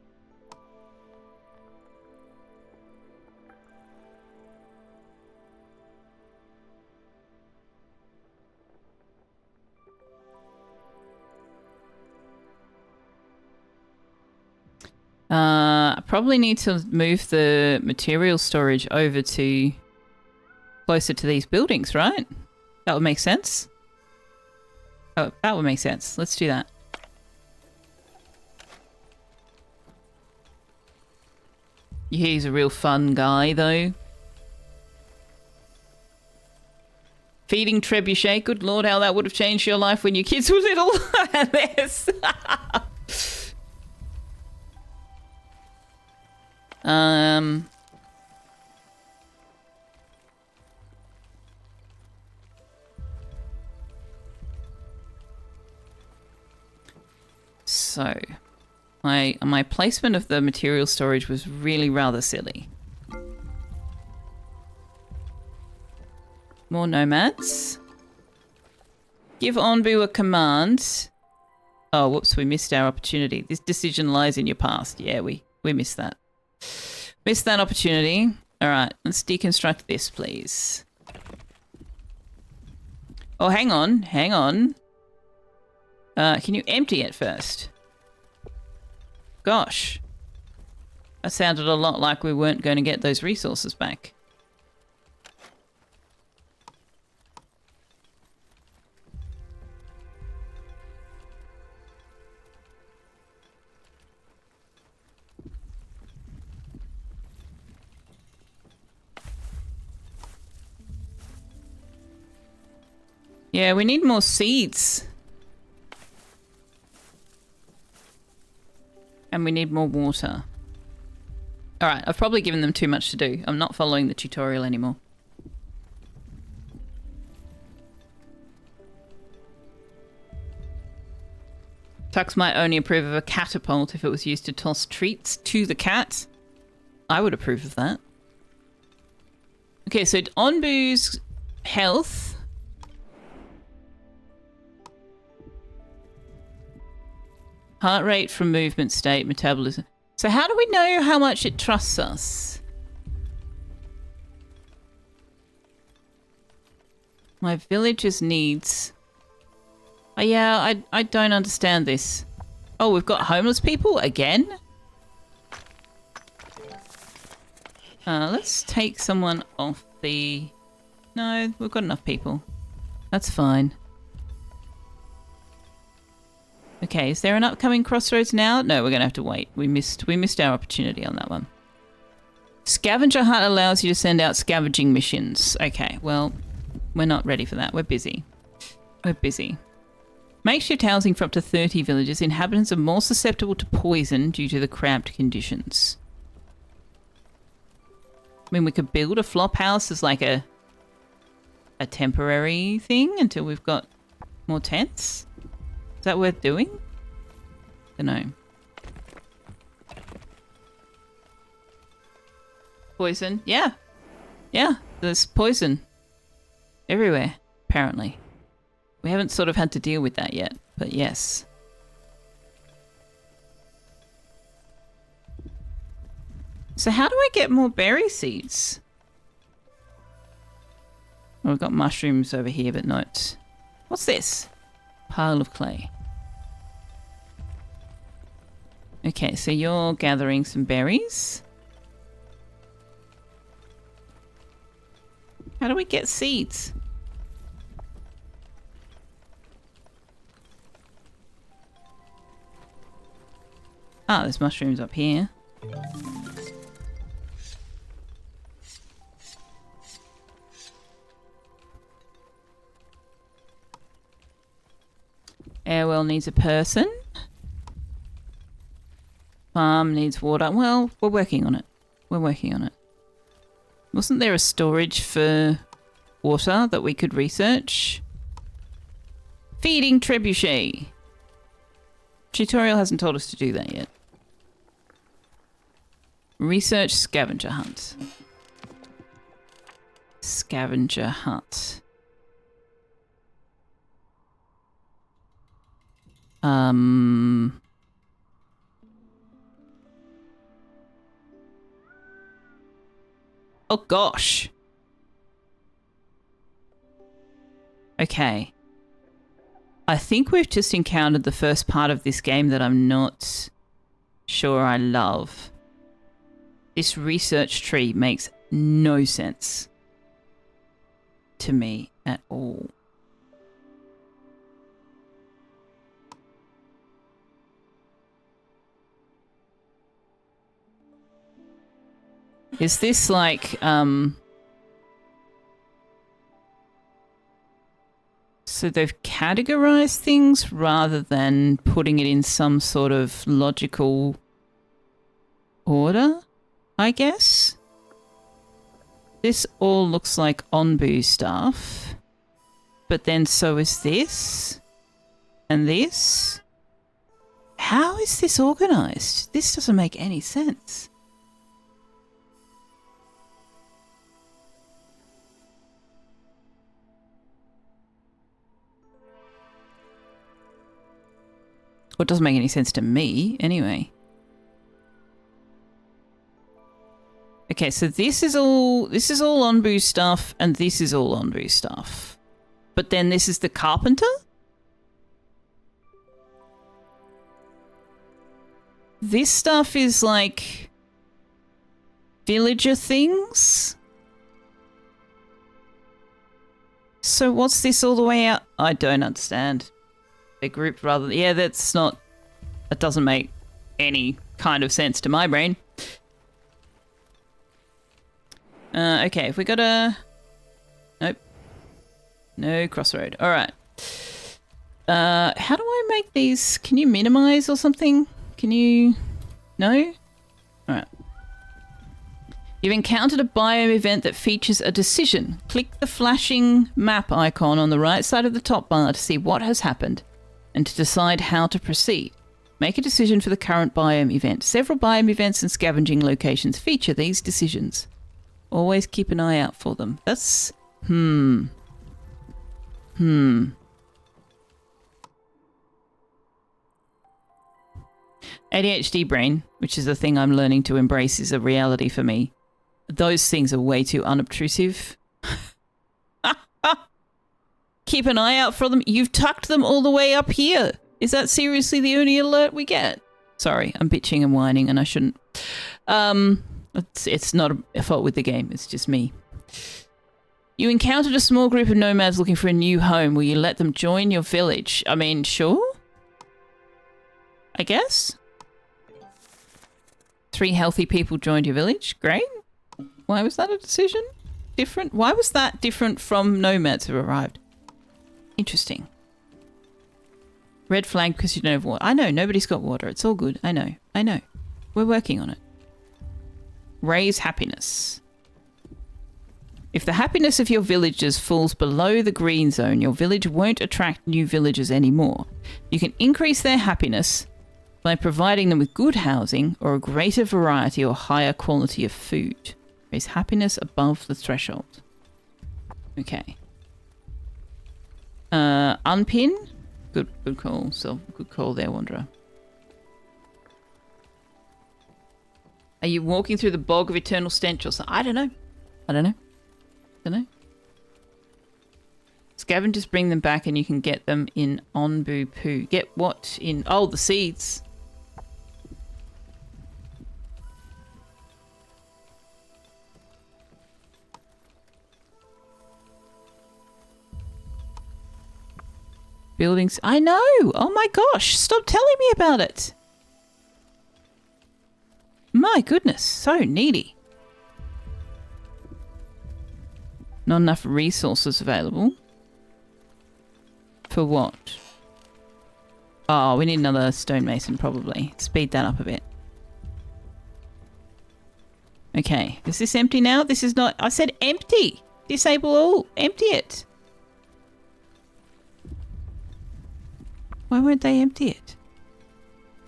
I probably need to move the material storage over to closer to these buildings, right? That would make sense. Oh, that would make sense. Let's do that. He's a real fun guy, though. Feeding trebuchet. Good lord, how that would have changed your life when your kids were little. This. So, my placement of the material storage was really rather silly. More nomads. Give Onbu a command. Oh, whoops, we missed our opportunity. This decision lies in your past. Yeah, we missed that. Missed that opportunity. All right, let's deconstruct this, please. Oh, hang on. Hang on. Can you empty it first? Gosh. That sounded a lot like we weren't going to get those resources back. Yeah, we need more seeds. And we need more water. Alright, I've probably given them too much to do. I'm not following the tutorial anymore. Tux might only approve of a catapult if it was used to toss treats to the cat. I would approve of that. Okay, so Onbu's health. Heart rate from movement state, metabolism. So how do we know how much it trusts us? My village's needs. Oh, yeah, I don't understand this. Oh, we've got homeless people again? Let's take someone off the... No, we've got enough people. That's fine. Okay, is there an upcoming crossroads now? No, we're going to have to wait. We missed our opportunity on that one. Scavenger Hunt allows you to send out scavenging missions. Okay, well, we're not ready for that. We're busy. We're busy. Makeshift housing for up to 30 villages. Inhabitants are more susceptible to poison due to the cramped conditions. I mean, we could build a flop house as like a temporary thing until we've got more tents. Is that worth doing? Dunno. Poison? Yeah. Yeah, there's poison everywhere, apparently. We haven't sort of had to deal with that yet, but yes. So how do I get more berry seeds? Oh, we've got mushrooms over here, but not... What's this? Pile of clay. Okay, so you're gathering some berries. How do we get seeds? Ah, there's mushrooms up here. Airwell needs a person. Farm needs water. Well, we're working on it. We're working on it. Wasn't there a storage for water that we could research? Feeding trebuchet. Tutorial hasn't told us to do that yet. Research scavenger hunt. Scavenger hunt. Oh gosh. Okay. I think we've just encountered the first part of this game that I'm not sure I love. This research tree makes no sense to me at all. Is this like, so they've categorized things rather than putting it in some sort of logical order, I guess? This all looks like Onbu stuff, but then so is this and this. How is this organized? This doesn't make any sense. Well, it doesn't make any sense to me, anyway. Okay, so this is all Onbu stuff, and this is all Onbu stuff. But then this is the carpenter? This stuff is like villager things? So what's this all the way out? I don't understand. They're grouped rather... Yeah, that's not... That doesn't make any kind of sense to my brain. Okay, if we got a... Nope. No crossroad. All right. How do I make these? Can you minimize or something? Can you? No? All right. You've encountered a biome event that features a decision. Click the flashing map icon on the right side of the top bar to see what has happened and to decide how to proceed. Make a decision for the current biome event. Several biome events and scavenging locations feature these decisions. Always keep an eye out for them. That's... ADHD brain, which is the thing I'm learning to embrace, is a reality for me. Those things are way too unobtrusive. Keep an eye out for them. You've tucked them all the way up here. Is that seriously the only alert we get? Sorry, I'm bitching and whining and I shouldn't. It's not a fault with the game. It's just me. You encountered a small group of nomads looking for a new home. Will you let them join your village? I mean, sure. I guess. 3 healthy people joined your village. Great. Why was that a decision? Different? Why was that different from nomads who arrived? Interesting. Red flag because you don't have water. I know, nobody's got water. It's all good. I know. I know. We're working on it. Raise happiness. If the happiness of your villagers falls below the green zone, your village won't attract new villagers anymore. You can increase their happiness by providing them with good housing or a greater variety or higher quality of food. Raise happiness above the threshold. Okay. Unpin. Good call. So good call there, Wanderer. Are you walking through the bog of eternal stench or something? I don't know. Don't know. Scavengers bring them back and you can get them in Onbu Poo. Get what in? Oh, the seeds. Buildings. I know. Oh my gosh. Stop telling me about it. My goodness. So needy. Not enough resources available. For what? Oh, we need another stonemason probably. Speed that up a bit. Okay. Is this empty now? This is not... I said empty. Disable all. Empty it. Why won't they empty it?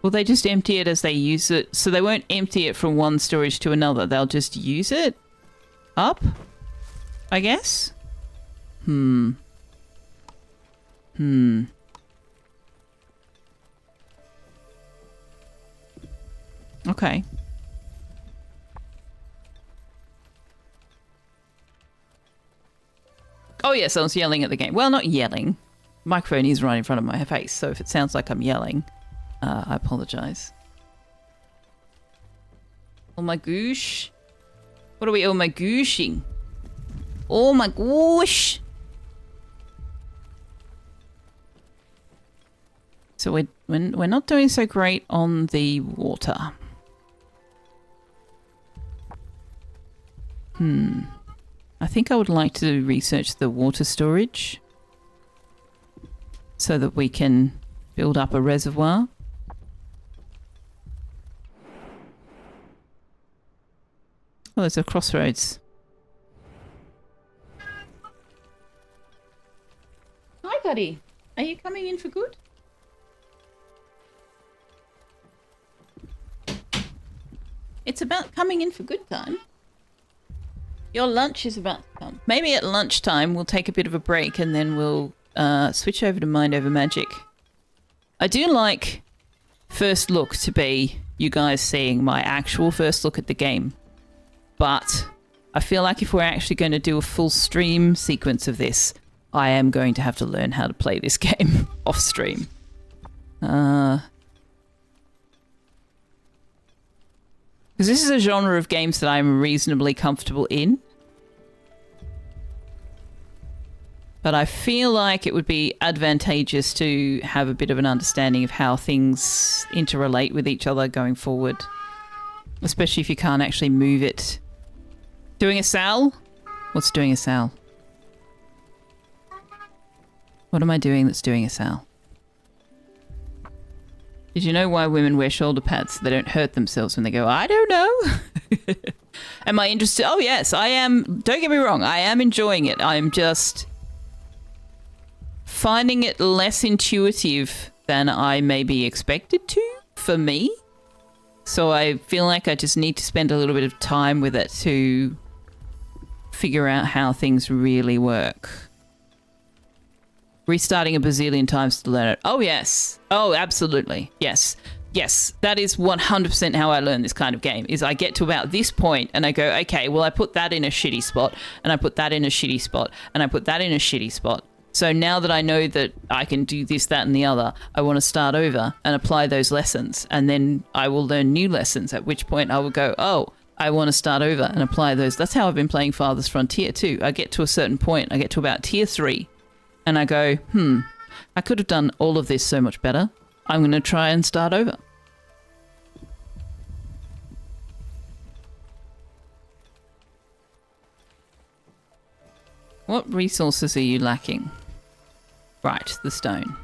Will they just empty it as they use it? So they won't empty it from one storage to another. They'll just use it up, I guess? Okay. Oh yes, I was yelling at the game. Well, not yelling. Microphone is right in front of my face, so if it sounds like I'm yelling, I apologize. Oh my gosh. What are we oh my gooshing? Oh my gosh. So we're not doing so great on the water. I think I would like to research the water storage so that we can build up a reservoir. Oh, there's a crossroads. Hi, buddy. Are you coming in for good? It's about coming in for good time. Your lunch is about to come. Maybe at lunchtime we'll take a bit of a break and then we'll switch over to Mind Over Magic. I do like first look to be you guys seeing my actual first look at the game. But I feel like if we're actually going to do a full stream sequence of this, I am going to have to learn how to play this game off stream. Because this is a genre of games that I'm reasonably comfortable in. But I feel like it would be advantageous to have a bit of an understanding of how things interrelate with each other going forward. Especially if you can't actually move it. Doing a Sal? What's doing a Sal? What am I doing that's doing a Sal? Did you know why women wear shoulder pads so they don't hurt themselves when they go, I don't know? Am I interested? Oh, yes, I am. Don't get me wrong. I am enjoying it. I'm just finding it less intuitive than I maybe expected to for me. So I feel like I just need to spend a little bit of time with it to figure out how things really work. Restarting a bazillion times to learn it. Oh, yes. Oh, absolutely. Yes. Yes. That is 100% how I learn this kind of game, is I get to about this point and I go, okay, well, I put that in a shitty spot and I put that in a shitty spot and I put that in a shitty spot. So now that I know that I can do this, that, and the other, I want to start over and apply those lessons. And then I will learn new lessons, at which point I will go, oh, I want to start over and apply those. That's how I've been playing Farthest Frontier too. I get to a certain point. I get to about tier 3. And I go, I could have done all of this so much better. I'm going to try and start over. What resources are you lacking? Right, the stone.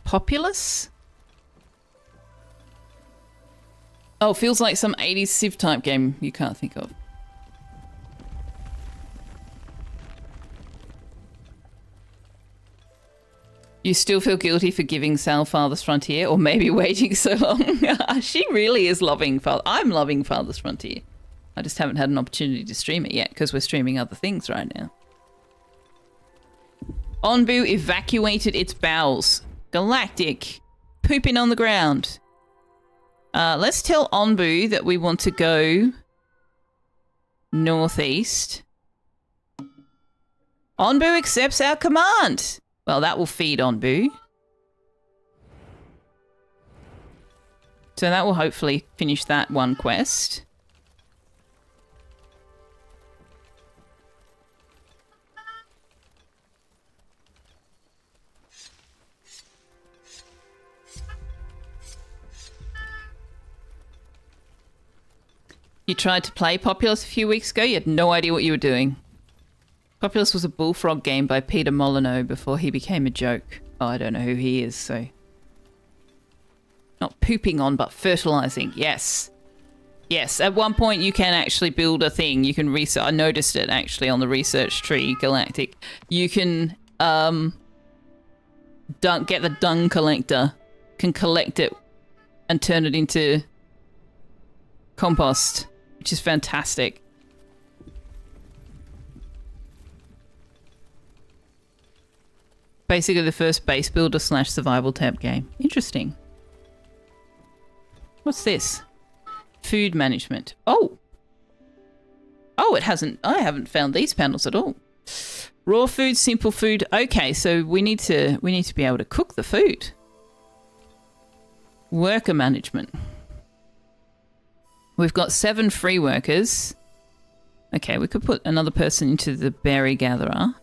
Populous? Oh, feels like some 80s Civ type game you can't think of. You still feel guilty for giving Sal Farthest Frontier, or maybe waiting so long? She really is loving I'm loving Farthest Frontier. I just haven't had an opportunity to stream it yet because we're streaming other things right now. Onbu evacuated its bowels. Galactic. Pooping on the ground. Let's tell Onbu that we want to go northeast. Onbu accepts our command. Well, that will feed Onbu. So that will hopefully finish that one quest. You tried to play Populous a few weeks ago. You had no idea what you were doing. Populous was a bullfrog game by Peter Molyneux before he became a joke. Oh, I don't know who he is, so... Not pooping on, but fertilizing. Yes. Yes, at one point you can actually build a thing. You can research... I noticed it, actually, on the research tree, Galactic. You can, get the dung collector. Can collect it and turn it into compost, which is fantastic. Basically the first base builder / survival tab game. Interesting. What's this? Food management. Oh! Oh, it hasn't... I haven't found these panels at all. Raw food, simple food. Okay, so we need to be able to cook the food. Worker management. We've got 7 free workers. Okay, we could put another person into the berry gatherer.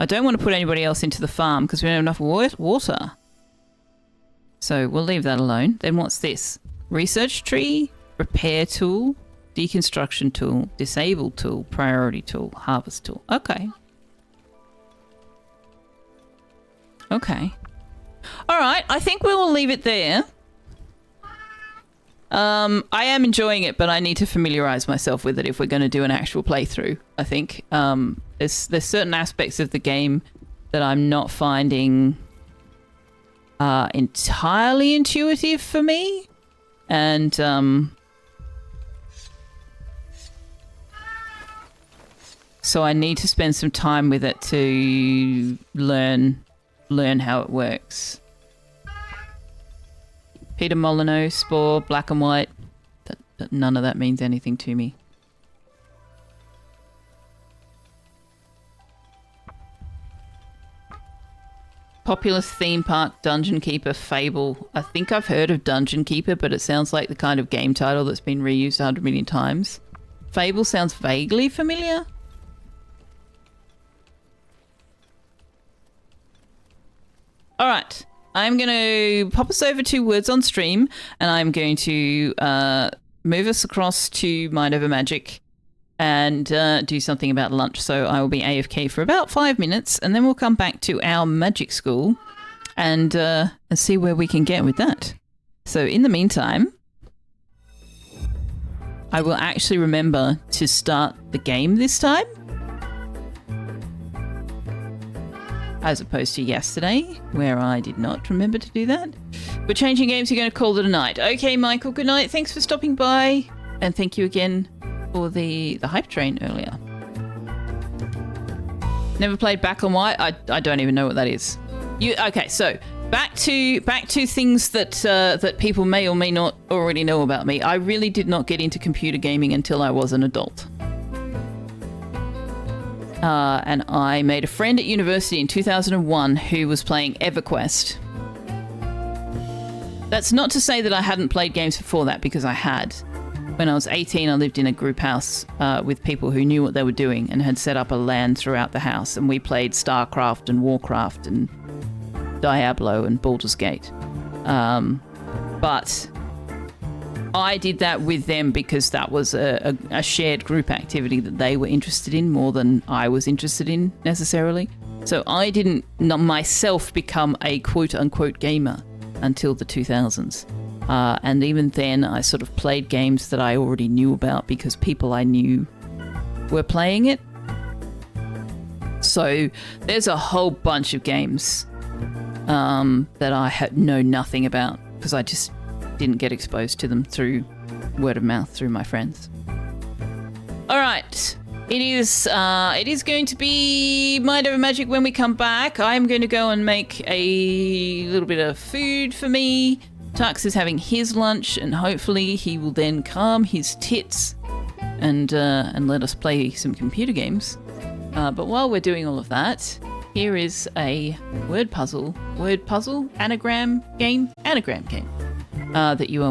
I don't want to put anybody else into the farm because we don't have enough water. So we'll leave that alone. Then what's this? Research tree, repair tool, deconstruction tool, disable tool, priority tool, harvest tool. Okay. Okay. All right, I think we will leave it there. I am enjoying it, but I need to familiarize myself with it if we're going to do an actual playthrough, I think. There's certain aspects of the game that I'm not finding entirely intuitive for me. And so I need to spend some time with it to learn how it works. Peter Molyneux, Spore, Black and White. None of that means anything to me. Populous theme park, Dungeon Keeper, Fable. I think I've heard of Dungeon Keeper, but it sounds like the kind of game title that's been reused 100 million times. Fable sounds vaguely familiar. All right. I'm going to pop us over to Words on Stream, and I'm going to move us across to Mind Over Magic and do something about lunch. So I will be AFK for about 5 minutes, and then we'll come back to our magic school and see where we can get with that. So in the meantime, I will actually remember to start the game this time, as opposed to yesterday, where I did not remember to do that. We're changing games. You're going to call it a night. Okay, Michael, good night. Thanks for stopping by. And thank you again for the hype train earlier. Never played Black and White. I don't even know what that is. Okay, so back to things that that people may or may not already know about me. I really did not get into computer gaming until I was an adult. And I made a friend at university in 2001 who was playing EverQuest. That's not to say that I hadn't played games before that, because I had. When I was 18, I lived in a group house with people who knew what they were doing and had set up a LAN throughout the house, and we played StarCraft and Warcraft and Diablo and Baldur's Gate. But I did that with them because that was a shared group activity that they were interested in more than I was interested in necessarily. So I didn't myself become a quote-unquote gamer until the 2000s. And even then, I sort of played games that I already knew about because people I knew were playing it. So there's a whole bunch of games that I know nothing about because I just didn't get exposed to them through word of mouth through my friends. All right. It is going to be Mind Over Magic when we come back. I'm going to go and make a little bit of food for me. Tux is having his lunch, and hopefully he will then calm his tits and let us play some computer games. But while we're doing all of that, here is a word puzzle, anagram game that you are